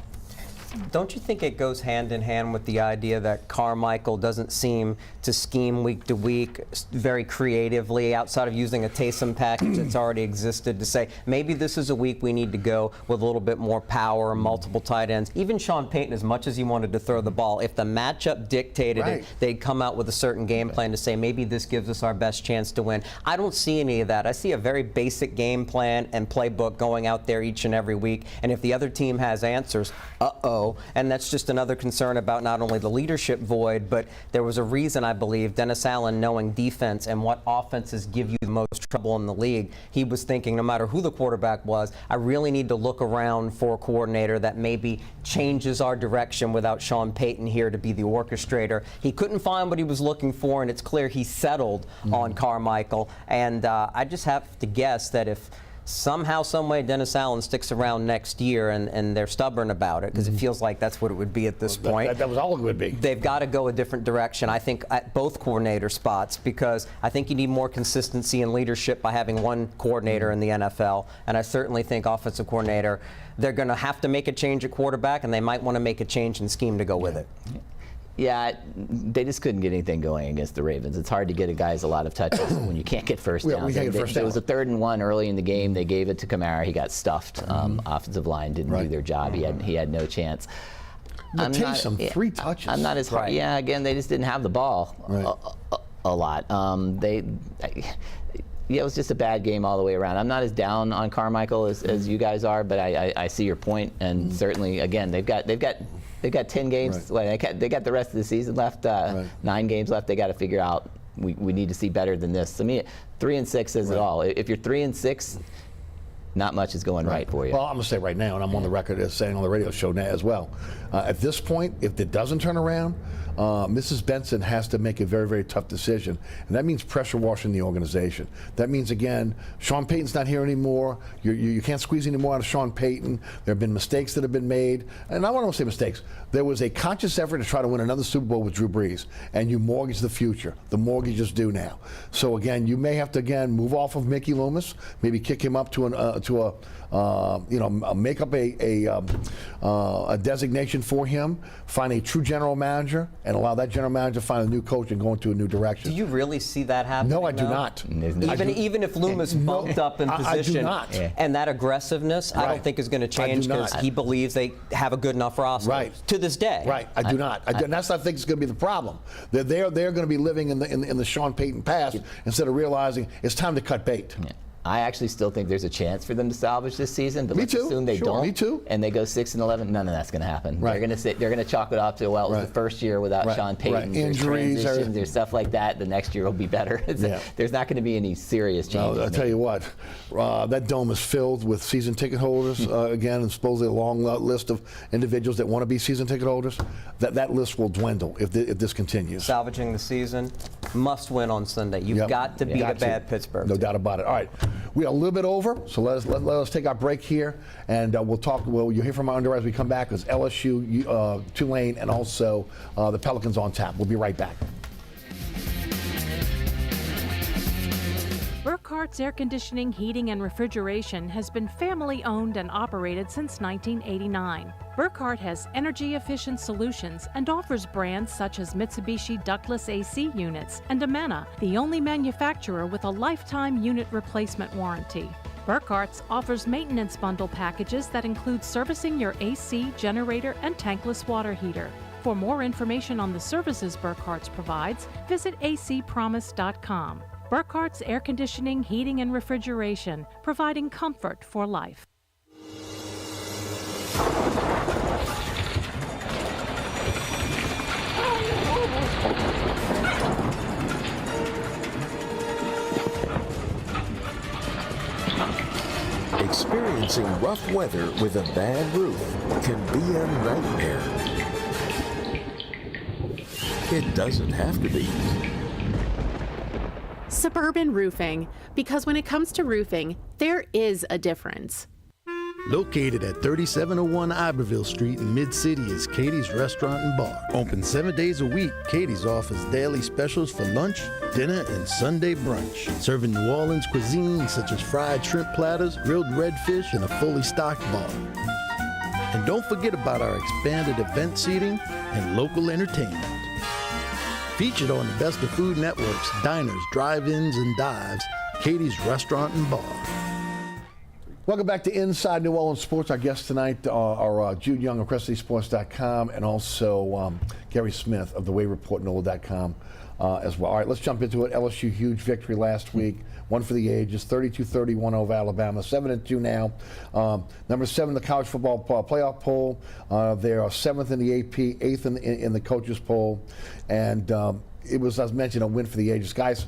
Don't you think it goes hand in hand with the idea that Carmichael doesn't seem to scheme week to week very creatively, outside of using a Taysom package that's already existed, to say maybe this is a week we need to go with a little bit more power, multiple tight ends? Even Sean Payton, as much as he wanted to throw the ball, if the matchup dictated it, they'd come out with a certain game plan to say maybe this gives us our best chance to win. I don't see any of that. I see a very basic game plan and playbook going out there each and every week, and if the other team has answers, and that's just another concern about not only the leadership void, but there was a reason, I believe, Dennis Allen, knowing defense and what offenses give you the most trouble in the league, he was thinking, no matter who the quarterback was, I really need to look around for a coordinator that maybe changes our direction without Sean Payton here to be the orchestrator. He couldn't find what he was looking for, and it's clear he settled on Carmichael. And I just have to guess that if somehow, some way, Dennis Allen sticks around next year, and they're stubborn about it, because it feels like that's what it would be at this point. That was all it would be. They've got to go a different direction, I think, at both coordinator spots, because I think you need more consistency and leadership by having one coordinator in the NFL, and I certainly think offensive coordinator, they're going to have to make a change at quarterback, and they might want to make a change in scheme to go with it. Yeah, they just couldn't get anything going against the Ravens. It's hard to get guys a lot of touches when you can't get first downs. It was a 3rd and 1 early in the game. They gave it to Kamara. He got stuffed. Offensive line didn't do their job. He had no chance. But Taysom, 3 touches. I'm not as hard. Yeah, again, they just didn't have the ball a lot. Yeah, it was just a bad game all the way around. I'm not as down on Carmichael as you guys are, but I see your point, and certainly, again, they've got 10 games. Well, they got the rest of the season left. 9 games left. They got to figure out. We need to see better than this. To me, 3-6 says it all. If you're 3-6, not much is going right for you. Well, I'm going to say right now, and I'm on the record as saying on the radio show now as well. At this point, if it doesn't turn around, Mrs. Benson has to make a very, very tough decision, and that means pressure washing the organization. That means, again, Sean Payton's not here anymore. You can't squeeze any more out of Sean Payton. There have been mistakes that have been made, and I want to say mistakes. There was a conscious effort to try to win another Super Bowl with Drew Brees, and you mortgage the future. The mortgage is due now. So again, you may have to move off of Mickey Loomis, maybe kick him up make up a designation for him, find a true general manager, and allow that general manager to find a new coach and go into a new direction. Do you really see that happening? No, I do not. Even if Loomis bumped up in position, I do not. And that aggressiveness, I don't think is going to change, because he believes they have a good enough roster to this day. Right, I do not. And that's what I think is going to be the problem. They're going to be living in the Sean Payton past instead of realizing it's time to cut bait. Yeah. I actually still think there's a chance for them to salvage this season, but let's assume they don't. Me too. And they go 6-11. None of that's going to happen. They're going to chalk it off to, well, it was the first year without Sean Payton. There's injuries, there's stuff like that. The next year will be better. There's not going to be any serious changes. I'll tell you what, that dome is filled with season ticket holders again, and supposedly a long list of individuals that want to be season ticket holders. That list will dwindle if this continues. Salvaging the season, must win on Sunday. You've got to beat a bad Pittsburgh. No doubt about it. All right, we are a little bit over, so let us take our break here, and we'll talk. You'll hear from our underwriters as we come back. As LSU, Tulane, and also the Pelicans on tap. We'll be right back. Burkhart's Air Conditioning, Heating, and Refrigeration has been family-owned and operated since 1989. Burkhart has energy-efficient solutions and offers brands such as Mitsubishi ductless AC units and Amana, the only manufacturer with a lifetime unit replacement warranty. Burkhart's offers maintenance bundle packages that include servicing your AC, generator, and tankless water heater. For more information on the services Burkhart's provides, visit acpromise.com. Burkhart's Air Conditioning, Heating, and Refrigeration, providing comfort for life. Experiencing rough weather with a bad roof can be a nightmare. It doesn't have to be. Suburban Roofing, because when it comes to roofing, there is a difference. Located at 3701 Iberville Street in Mid-City is Katie's Restaurant and Bar. Open 7 days a week, Katie's offers daily specials for lunch, dinner, and Sunday brunch. Serving New Orleans cuisine such as fried shrimp platters, grilled redfish, and a fully stocked bar. And don't forget about our expanded event seating and local entertainment. Featured on the Best of Food Network's diners, drive-ins, and dives, Katie's Restaurant and Bar. Welcome back to Inside New Orleans Sports. Our guests tonight are Jude Young of CrescentCitySports.com and also Guerry Smith of the Way Report NOLA.com as well. All right, let's jump into it. LSU huge victory last week. One for the ages, 32-31 over Alabama, 7-2 now. Number 7 in the college football playoff poll. They are 7th in the AP, 8th in the coaches poll. And it was, as mentioned, a win for the ages. Guys,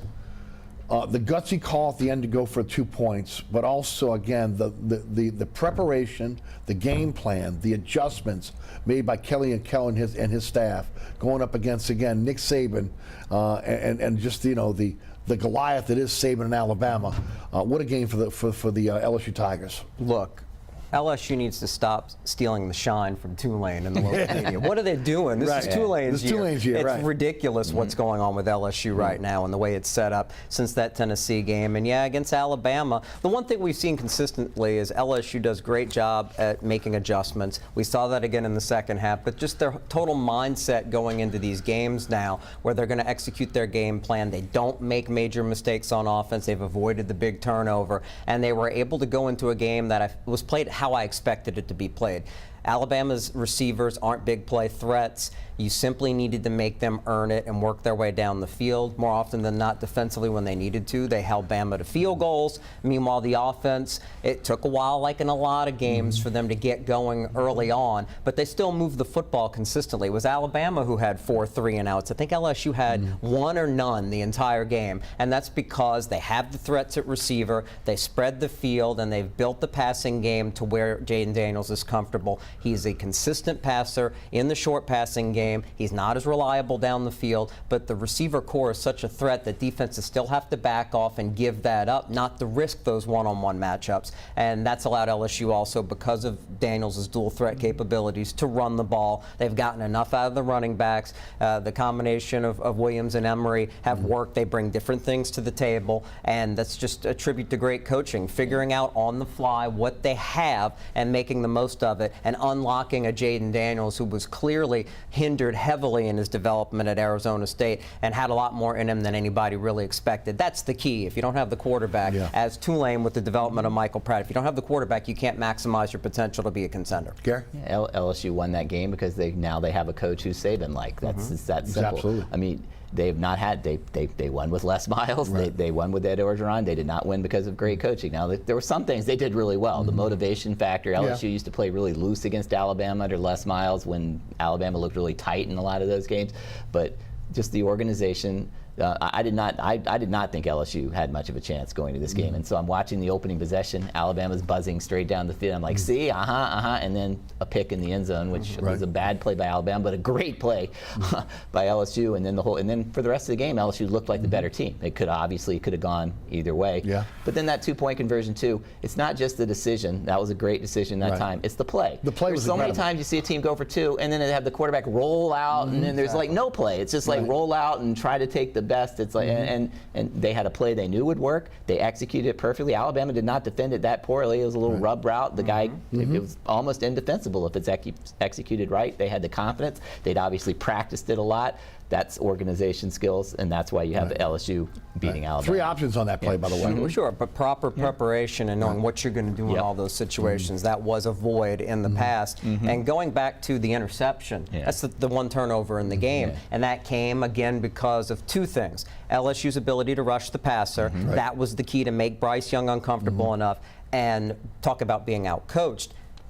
the gutsy call at the end to go for 2 points, but also, again, the preparation, the game plan, the adjustments made by Kelly and Kell and his staff, going up against, again, Nick Saban, and just, you know, the Goliath that is Saban in Alabama. What a game for the LSU Tigers. Look, LSU needs to stop stealing the shine from Tulane in the local media. What are they doing? This is Tulane's year. It's ridiculous what's going on with LSU right now and the way it's set up since that Tennessee game. And yeah, against Alabama, the one thing we've seen consistently is LSU does a great job at making adjustments. We saw that again in the second half, but just their total mindset going into these games now where they're going to execute their game plan. They don't make major mistakes on offense. They've avoided the big turnover, and they were able to go into a game that was played how I expected it to be played. Alabama's receivers aren't big play threats. You simply needed to make them earn it and work their way down the field. More often than not, defensively when they needed to, they held Bama to field goals. Meanwhile, the offense, it took a while, like in a lot of games, for them to get going early on, but they still moved the football consistently. It was Alabama who had 4 3-and-outs. I think LSU had 1 or none the entire game, and that's because they have the threats at receiver, they spread the field, and they've built the passing game to where Jaden Daniels is comfortable. He's a consistent passer in the short passing game. He's not as reliable down the field, but the receiver core is such a threat that defenses still have to back off and give that up, not to risk those one-on-one matchups. And that's allowed LSU also, because of Daniels' dual threat capabilities, to run the ball. They've gotten enough out of the running backs. The combination of Williams and Emery have worked. They bring different things to the table, and that's just a tribute to great coaching, figuring out on the fly what they have and making the most of it, and unlocking a Jaden Daniels who was clearly hindered heavily in his development at Arizona State and had a lot more in him than anybody really expected. That's the key. If you don't have the quarterback, as Tulane with the development of Michael Pratt, if you don't have the quarterback, you can't maximize your potential to be a contender. Guerry? LSU won that game because they have a coach who's Saban-like. That's that simple. Absolutely. I mean, they've not had, they won with Les Miles, they won with Ed Orgeron, they did not win because of great coaching. Now, there were some things they did really well. The motivation factor, LSU used to play really loose against Alabama under Les Miles when Alabama looked really tight in a lot of those games, but just the organization. I did not think LSU had much of a chance going to this game, and so I'm watching the opening possession. Alabama's buzzing straight down the field. I'm like, see, and then a pick in the end zone, which was a bad play by Alabama, but a great play by LSU. And then for the rest of the game, LSU looked like the better team. It could have gone either way. Yeah. But then that 2-point conversion too. It's not just the decision. That was a great decision that time. It's the play. The play was so many times you see a team go for 2, and then they have the quarterback roll out, and then there's like no play. It's just like roll out and try to take the best. It's like and they had a play they knew would work. They executed it perfectly. Alabama did not defend it that poorly. It was a little rub route. The guy, it was almost indefensible if it's executed right. They had the confidence. They'd obviously practiced it a lot. That's organization skills, and that's why you have LSU beating Alabama. 3 options on that play, by the way. Sure, but proper preparation and knowing what you're going to do in all those situations, that was a void in the past. And going back to the interception, that's the one turnover in the game, and that came again because of 2 things. LSU's ability to rush the passer, that was the key to make Bryce Young uncomfortable enough, and talk about being outcoached.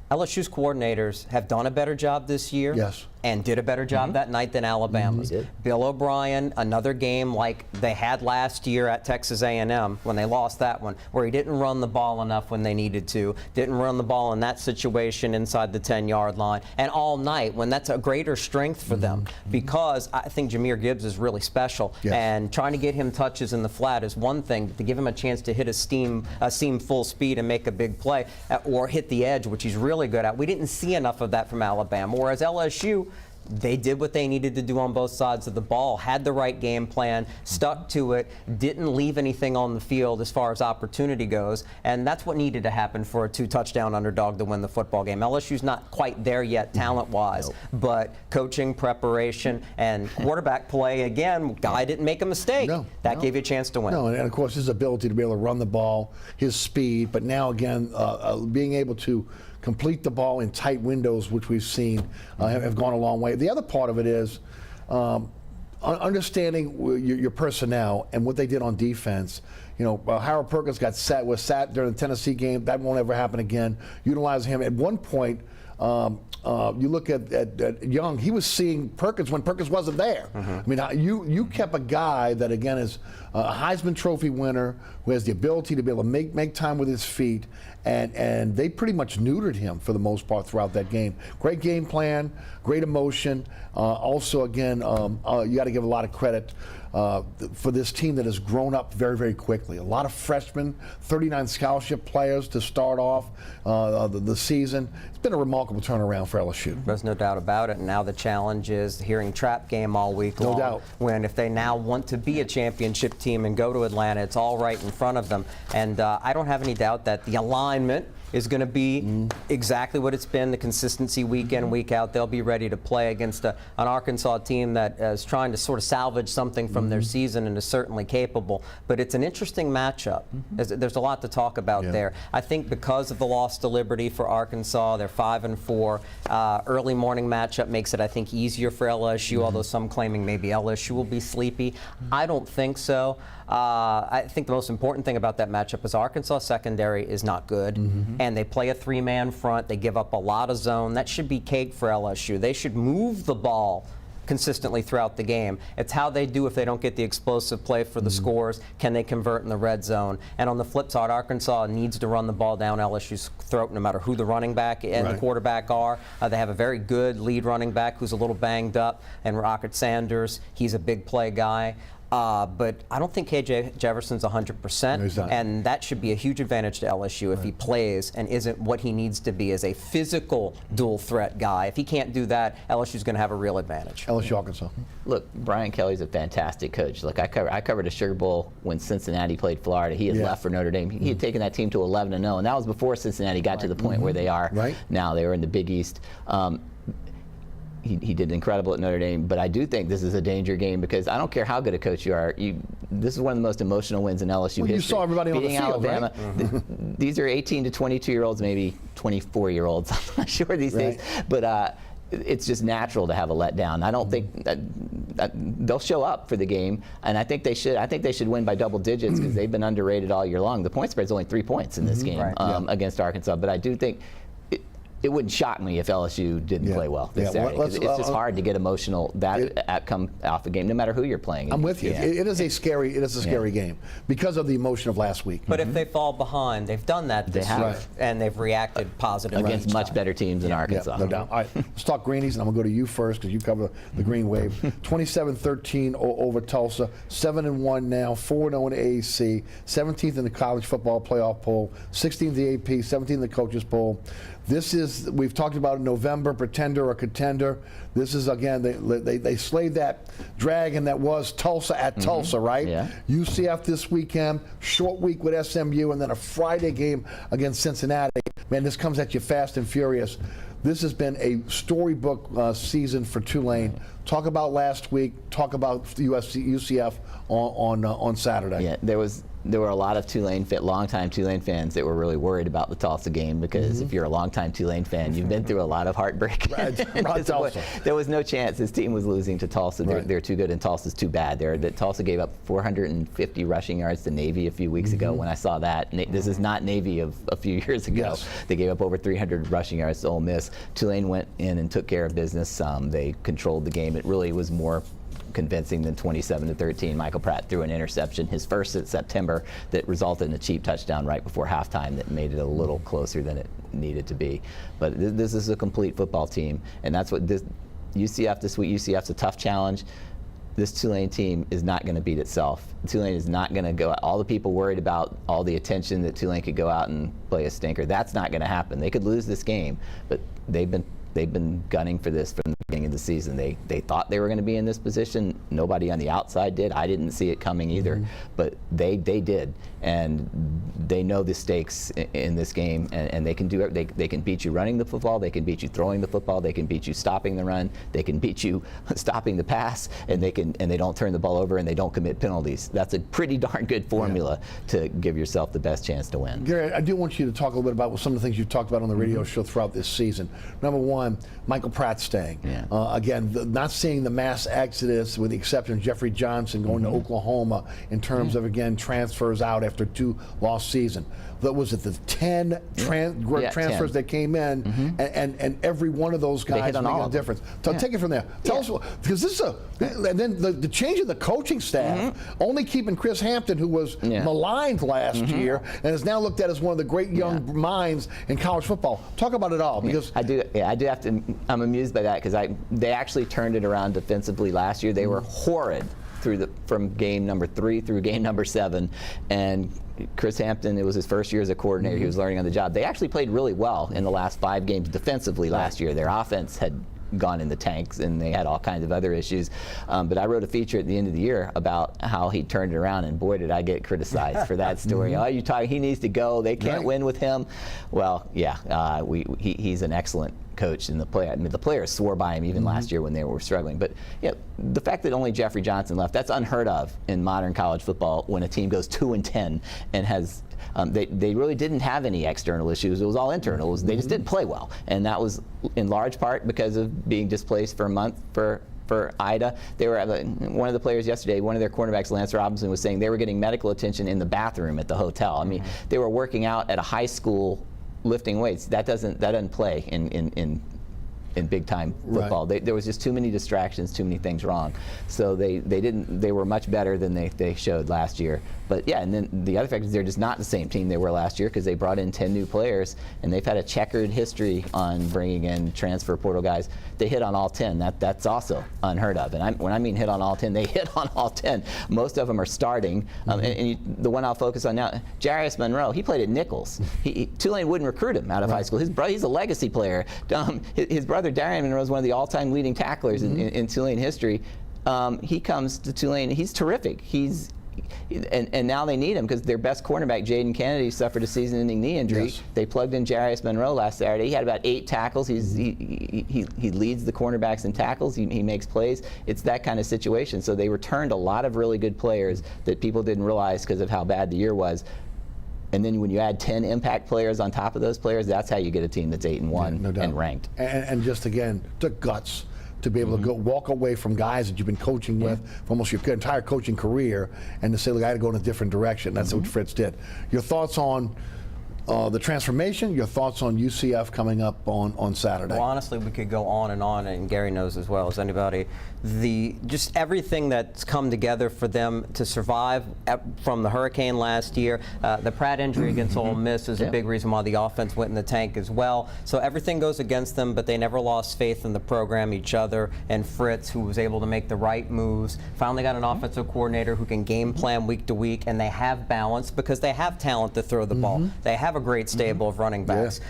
LSU's coordinators have done a better job this year and did a better job that night than Alabama's. Bill O'Brien, another game like they had last year at Texas A&M when they lost that one, where he didn't run the ball enough when they needed to, didn't run the ball in that situation inside the 10-yard line, and all night when that's a greater strength for them, because I think Jahmyr Gibbs is really special, and trying to get him touches in the flat is one thing, but to give him a chance to hit a seam full speed and make a big play, or hit the edge, which he's really good at. We didn't see enough of that from Alabama, whereas LSU, they did what they needed to do on both sides of the ball, had the right game plan, stuck to it, didn't leave anything on the field as far as opportunity goes, and that's what needed to happen for a 2-touchdown underdog to win the football game. LSU's not quite there yet talent-wise, but coaching, preparation, and quarterback play, again, guy didn't make a mistake. That gave you a chance to win. And of course his ability to be able to run the ball, his speed, but now again, being able to complete the ball in tight windows, which we've seen have gone a long way. The other part of it is understanding your personnel and what they did on defense. You know, Harold Perkins was sat during the Tennessee game. That won't ever happen again. Utilizing him at one point. You look at Young, he was seeing Perkins when Perkins wasn't there. I mean, you kept a guy that, again, is a Heisman Trophy winner who has the ability to be able to make time with his feet, and they pretty much neutered him for the most part throughout that game. Great game plan, great emotion. Also, again, you got to give a lot of credit for this team that has grown up very, very quickly. A lot of freshmen, 39 scholarship players to start off the season. It's been a remarkable turnaround for LSU. There's no doubt about it. And now the challenge is hearing trap game all week long. No doubt. When if they now want to be a championship team and go to Atlanta, it's all right in front of them. And I don't have any doubt that the alignment is going to be exactly what it's been, the consistency week in, week out. They'll be ready to play against an Arkansas team that is trying to sort of salvage something from their season and is certainly capable. But it's an interesting matchup. There's a lot to talk about there. I think because of the loss to Liberty for Arkansas, they're 5-4. Early morning matchup makes it, I think, easier for LSU, although some claiming maybe LSU will be sleepy. I don't think so. I think the most important thing about that matchup is Arkansas secondary is not good, and they play a three-man front. They give up a lot of zone. That should be cake for LSU. They should move the ball consistently throughout the game. It's how they do if they don't get the explosive play for the scores. Can they convert in the red zone? And on the flip side, Arkansas needs to run the ball down LSU's throat no matter who the running back and the quarterback are. They have a very good lead running back who's a little banged up, and Rocket Sanders, he's a big play guy. But I don't think KJ Jefferson's 100%, and that should be a huge advantage to LSU if he plays and isn't what he needs to be as a physical dual threat guy. If he can't do that, LSU's going to have a real advantage. LSU Arkansas. Look, Brian Kelly's a fantastic coach. Look, I covered a Sugar Bowl when Cincinnati played Florida. He had left for Notre Dame. He had taken that team to 11-0, and that was before Cincinnati got to the point where they are now. They were in the Big East. He did incredible at Notre Dame, but I do think this is a danger game because I don't care how good a coach you are. This is one of the most emotional wins in LSU history. You saw everybody on the field, Alabama. Right? These are 18 to 22-year-olds, maybe 24-year-olds. I'm not sure these days, but it's just natural to have a letdown. I don't think that they'll show up for the game, and I think they should. I think they should win by double digits because they've been underrated all year long. The point spread's only 3 points in this game against Arkansas, but I do think. It wouldn't shock me if LSU didn't play well this Saturday. It's just hard to get emotional outcome off a game, no matter who you're playing. I'm with you. It is a scary game because of the emotion of last week. But if they fall behind, they've done that this year, and they've reacted positively against much better teams than Arkansas. No doubt. All right, let's talk Greenies, and I'm going to go to you first because you cover the Green Wave. 27-13 over Tulsa, 7-1 now, 4-0 in the AAC, 17th in the college football playoff poll, 16th in the AP, 17th in the coaches poll. This is, we've talked about in November, pretender or contender. This is, again, they slayed that dragon that was Tulsa at Tulsa, right? UCF this weekend, short week with SMU, and then a Friday game against Cincinnati. Man, this comes at you fast and furious. This has been a storybook season for Tulane. Talk about last week. Talk about UCF on Saturday. Yeah, there were a lot of longtime Tulane fans that were really worried about the Tulsa game because if you're a longtime Tulane fan, you've been through a lot of heartbreak. There was no chance this team was losing to Tulsa. They're too good and Tulsa's too bad. Tulsa gave up 450 rushing yards to Navy a few weeks ago. When I saw that, this is not Navy of a few years ago. They gave up over 300 rushing yards to Ole Miss. Tulane went in and took care of business. They controlled the game. It really was more convincing than 27-13. Michael Pratt threw an interception, his first in September, that resulted in a cheap touchdown right before halftime that made it a little closer than it needed to be. But this is a complete football team, and that's what UCF this week. UCF's a tough challenge. This Tulane team is not going to beat itself. Tulane is not going to go. All the people worried about all the attention that Tulane could go out and play a stinker. That's not going to happen. They could lose this game, but they've been gunning for this from the beginning of the season. They thought they were going to be in this position. Nobody on the outside did. I didn't see it coming either, but they did, and they know the stakes in this game, and they can do it. They can beat you running the football. They can beat you throwing the football. They can beat you stopping the run. They can beat you stopping the pass, and they don't turn the ball over, and they don't commit penalties. That's a pretty darn good formula to give yourself the best chance to win. Gary, I do want you to talk a little bit about some of the things you've talked about on the radio show throughout this season. Number one, Michael Pratt staying. Again, not seeing the mass exodus, with the exception of Jeffrey Johnson going to Oklahoma, in terms of, again, transfers out after 2 lost season. That was it, the 10 transfers that came in, and every one of those guys making a difference. So take it from there. Tell us, because this is and then the change in the coaching staff, only keeping Chris Hampton, who was maligned last year, and is now looked at as one of the great young minds in college football. Talk about it all, because I do have to. I'm amused by that, because they actually turned it around defensively last year. They were horrid from game number 3 through game number 7, and Chris Hampton, it was his first year as a coordinator. He was learning on the job. They actually played really well in the last 5 games defensively last year. Their offense had gone in the tanks, and they had all kinds of other issues. But I wrote a feature at the end of the year about how he turned it around, and boy, did I get criticized for that story. Oh, you talking? He needs to go. They can't win with him. Well, yeah, he's an excellent coach, and the players swore by him even last year when they were struggling. But the fact that only Jeffrey Johnson left, that's unheard of in modern college football, when a team goes 2-10 and has they really didn't have any external issues. It was all internal. They just didn't play well, and that was in large part because of being displaced for a month for Ida. They were one of the players yesterday, one of their cornerbacks, Lance Robinson, was saying they were getting medical attention in the bathroom at the hotel. I mean, they were working out at a high school lifting weights. That doesn't play in big time football. There was just too many distractions, too many things wrong. So they were much better than they showed last year. But yeah, and then the other fact is they're just not the same team they were last year, because they brought in 10 new players, and they've had a checkered history on bringing in transfer portal guys. They hit on all 10. That's also unheard of. And when I mean hit on all 10, they hit on all 10. Most of them are starting. The one I'll focus on now, Jarius Monroe, he played at Nichols. Tulane wouldn't recruit him out of high school. His brother, he's a legacy player. His brother Darian Monroe is one of the all-time leading tacklers in Tulane history. He comes to Tulane. He's terrific. And now they need him, because their best cornerback, Jaden Kennedy, suffered a season-ending knee injury. They plugged in Jarius Monroe last Saturday. He had about 8 tackles. He leads the cornerbacks in tackles. He makes plays. It's that kind of situation. So they returned a lot of really good players that people didn't realize because of how bad the year was. And then when you add 10 impact players on top of those players, that's how you get a team that's 8-1 and ranked. And just again, the guts to be able to walk away from guys that you've been coaching with for almost your entire coaching career, and to say, look, I got to go in a different direction. That's what Fritz did. Your thoughts on the transformation, your thoughts on UCF coming up on Saturday? Well, honestly, we could go on, and Guerry knows as well as anybody, just everything that's come together for them to survive from the hurricane last year. The Pratt injury against Ole Miss is a big reason why the offense went in the tank as well. So everything goes against them, but they never lost faith in the program, each other, and Fritz, who was able to make the right moves. Finally got an offensive coordinator who can game plan week to week, and they have balance because they have talent to throw the ball. They have a great stable of running backs.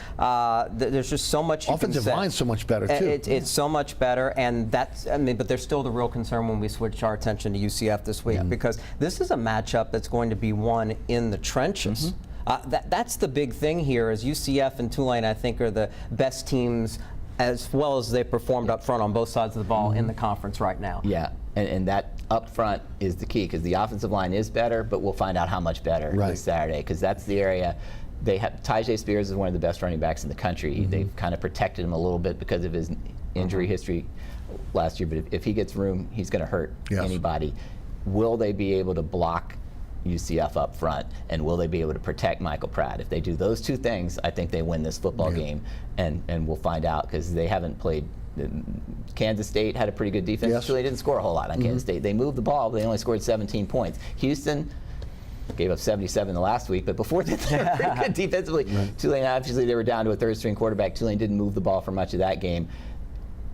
There's just so much. Offensive line's so much better too. It's so much better, and but there's still the real concern when we switch our attention to UCF this week, because this is a matchup that's going to be won in the trenches. That's the big thing here, is UCF and Tulane, I think, are the best teams, as well as they performed up front on both sides of the ball in the conference right now. Yeah, and that up front is the key, because the offensive line is better, but we'll find out how much better this Saturday, because that's the area. They have Tyjae Spears is one of the best running backs in the country. They've kind of protected him a little bit because of his injury history last year, but if he gets room, he's going to hurt anybody. Will they be able to block UCF up front, and will they be able to protect Michael Pratt? If they do those two things, I think they win this football game, and we'll find out, because they haven't played. Kansas State had a pretty good defense, so they didn't score a whole lot on Kansas State. They moved the ball, but they only scored 17 points. Houston gave up 77 the last week, but before that, they were pretty good defensively. Tulane, obviously, they were down to a third-string quarterback. Tulane didn't move the ball for much of that game.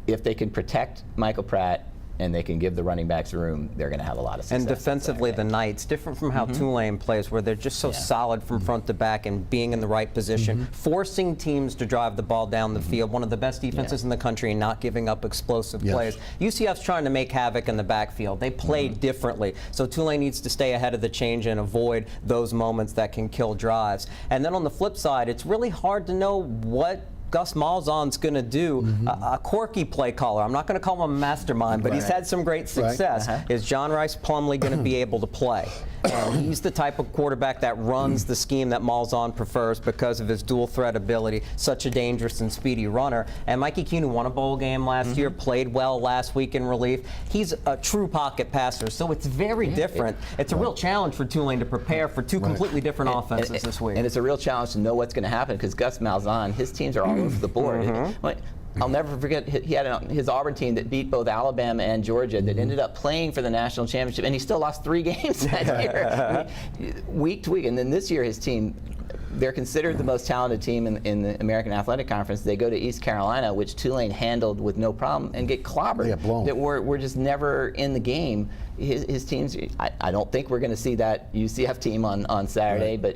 If they can protect Michael Pratt and they can give the running backs room, they're going to have a lot of success. And defensively, the Knights, different from how Tulane plays, where they're just so solid from front to back and being in the right position, forcing teams to drive the ball down the field. One of the best defenses in the country, and not giving up explosive plays. UCF's trying to make havoc in the backfield. They play differently. So Tulane needs to stay ahead of the change and avoid those moments that can kill drives. And then on the flip side, it's really hard to know what Gus Malzahn's going to do a quirky play caller. I'm not going to call him a mastermind, but he's had some great success. Is John Rice Plumlee going to be able to play? And he's the type of quarterback that runs the scheme that Malzahn prefers because of his dual threat ability, such a dangerous and speedy runner. And Mikey Kuhn, who won a bowl game last year, played well last week in relief. He's a true pocket passer, so it's very different. It's a real challenge for Tulane to prepare for two completely different offenses this week. And it's a real challenge to know what's going to happen because Gus Malzahn, his teams are all over the board. I'll never forget, he had his Auburn team that beat both Alabama and Georgia that ended up playing for the national championship, and he still lost 3 games that year. I mean, week to week. And then this year his team, they're considered the most talented team in the American Athletic Conference. They go to East Carolina, which Tulane handled with no problem, and get clobbered. That we're just never in the game. His teams, I don't think we're going to see that UCF team on Saturday, but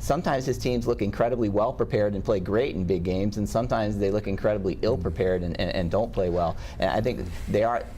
sometimes his teams look incredibly well prepared and play great in big games, and sometimes they look incredibly ill prepared and don't play well. And I think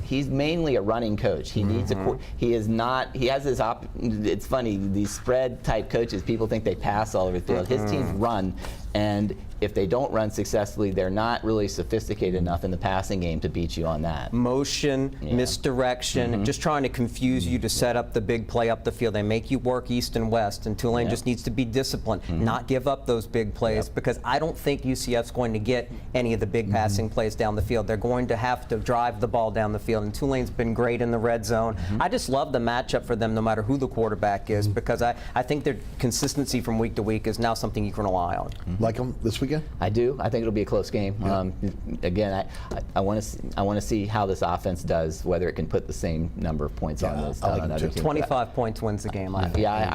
he's mainly a running coach. He needs he is not, he has this it's funny, these spread type coaches, people think they pass all over the field. His teams run, and if they don't run successfully, they're not really sophisticated enough in the passing game to beat you on that. Motion, misdirection, just trying to confuse you to set up the big play up the field. They make you work east and west, and Tulane just needs to be disciplined, not give up those big plays, because I don't think UCF's going to get any of the big passing plays down the field. They're going to have to drive the ball down the field, and Tulane's been great in the red zone. I just love the matchup for them no matter who the quarterback is, because I think their consistency from week to week is now something you can rely on. Like them this weekend? I do. I think it'll be a close game. Again, I want to see how this offense does, whether it can put the same number of points on this. 25 points wins the game. I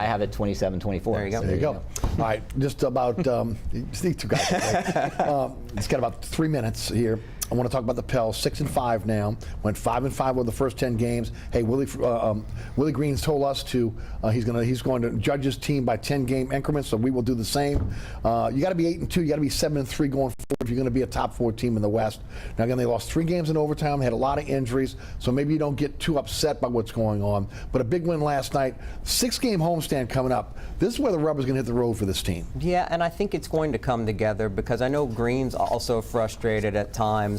have it 27-24. There you go. There you go. All right, just about these two guys. It's got about 3 minutes here. I want to talk about the Pels. 6-5 now. Went 5-5 with the first 10 games. Hey, Willie Green's told us to he's going to judge his team by 10-game increments, so we will do the same. You got to be 8-2. You got to be 7-3 going forward if you're going to be a top 4 team in the West. Now again, they lost 3 games in overtime. They had a lot of injuries, so maybe you don't get too upset by what's going on. But a big win last night. 6-game homestand coming up. This is where the rubber's going to hit the road for this team. Yeah, and I think it's going to come together because I know Green's also frustrated at times.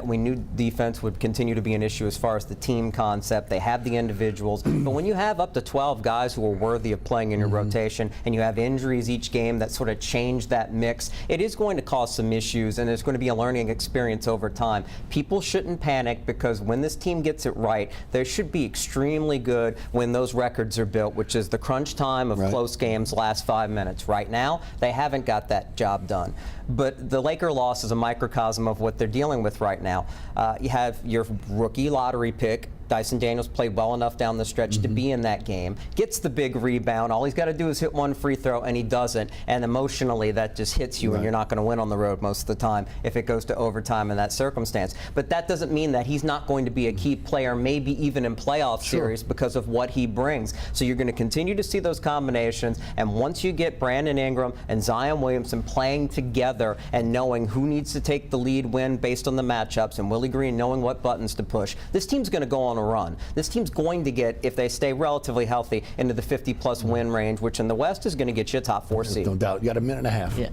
We knew defense would continue to be an issue as far as the team concept. They have the individuals, but when you have up to 12 guys who are worthy of playing in your rotation and you have injuries each game that sort of change that mix, it is going to cause some issues, and there's going to be a learning experience over time. People shouldn't panic because when this team gets it right, they should be extremely good when those records are built, which is the crunch time of close games, last 5 minutes. Right now, they haven't got that job done. But the Laker loss is a microcosm of what they're dealing with right now. You have your rookie lottery pick. Dyson Daniels played well enough down the stretch to be in that game, gets the big rebound. All he's got to do is hit 1 free throw, and he doesn't. And emotionally, that just hits you, and you're not going to win on the road most of the time if it goes to overtime in that circumstance. But that doesn't mean that he's not going to be a key player, maybe even in playoff series, because of what he brings. So you're going to continue to see those combinations, and once you get Brandon Ingram and Zion Williamson playing together and knowing who needs to take the lead win based on the matchups, and Willie Green knowing what buttons to push, this team's going to go on a run. This team's going to get, if they stay relatively healthy, into the 50-plus win range, which in the West is going to get you a top 4 seed. No doubt. You got a minute and a half. Yeah.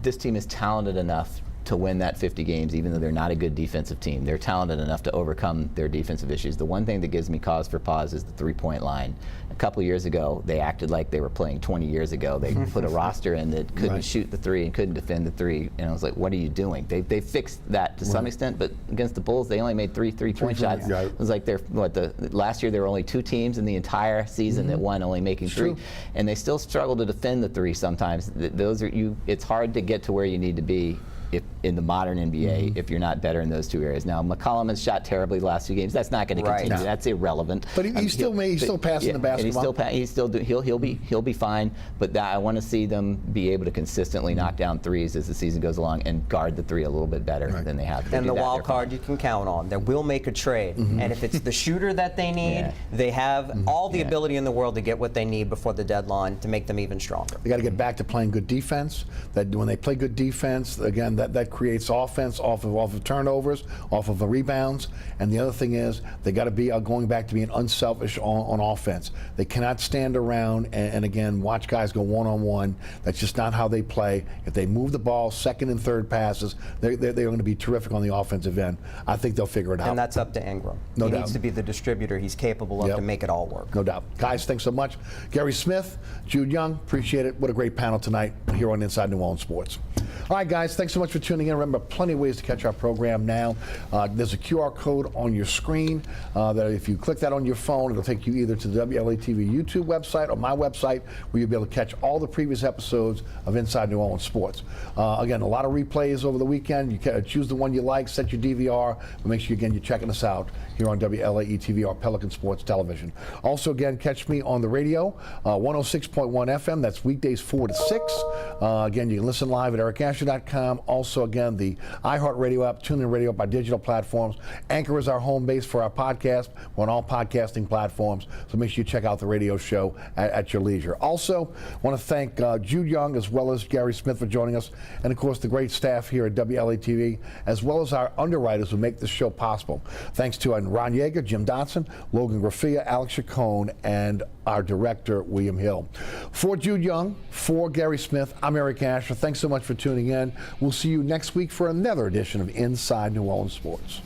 This team is talented enough to win that 50 games, even though they're not a good defensive team. They're talented enough to overcome their defensive issues. The one thing that gives me cause for pause is the three-point line. A couple of years ago, they acted like they were playing 20 years ago. They put a roster in that couldn't shoot the 3 and couldn't defend the 3. And I was like, what are you doing? They fixed that to some extent, but against the Bulls, they only made 3 three-point shots. It was like last year there were only 2 teams in the entire season that won, only making 3. And they still struggle to defend the 3 sometimes. It's hard to get to where you need to be in the modern NBA if you're not better in those 2 areas. Now, McCollum has shot terribly the last 2 games. That's not going to continue. No. That's irrelevant. But he's still passing the basketball. And he'll be fine. But I want to see them be able to consistently knock down 3s as the season goes along and guard the 3 a little bit better than they have. And the wild card you can count on. They will make a trade. And if it's the shooter that they need, they have all the ability in the world to get what they need before the deadline to make them even stronger. They got to get back to playing good defense. That when they play good defense, again, that creates offense off of turnovers, off of the rebounds. And the other thing is they got to be going back to being unselfish on offense. They cannot stand around and again watch guys go one-on-one. That's just not how they play. If they move the ball, second and third passes, they're going to be terrific on the offensive end. I think they'll figure it out. And that's up to Ingram. No he doubt. needs to be the distributor he's capable of to make it all work. No doubt. Guys, thanks so much. Guerry Smith, Jude Young, appreciate it. What a great panel tonight here on Inside New Orleans Sports. All right, guys, thanks so much for tuning in. Remember, plenty of ways to catch our program now. There's a QR code on your screen that if you click that on your phone, it'll take you either to the WLAE-TV YouTube website or my website, where you'll be able to catch all the previous episodes of Inside New Orleans Sports. Again, a lot of replays over the weekend. You can choose the one you like, set your DVR, but make sure, again, you're checking us out here on WLAE-TV or Pelican Sports Television. Also, again, catch me on the radio, 106.1 FM. That's weekdays 4 to 6. Again, you can listen live at ericasher.com. Also, again, the iHeartRadio app, TuneIn Radio app, our digital platforms. Anchor is our home base for our podcast. We're on all podcasting platforms, so make sure you check out the radio show at your leisure. Also, want to thank Jude Young as well as Guerry Smith for joining us, and of course the great staff here at WLAE-TV, as well as our underwriters who make this show possible. Thanks to Ron Yeager, Jim Dotson, Logan Graffia, Alex Chacon, and our director, William Hill. For Jude Young, for Guerry Smith, I'm Eric Asher. Thanks so much for tuning in. We'll see you next week for another edition of Inside New Orleans Sports.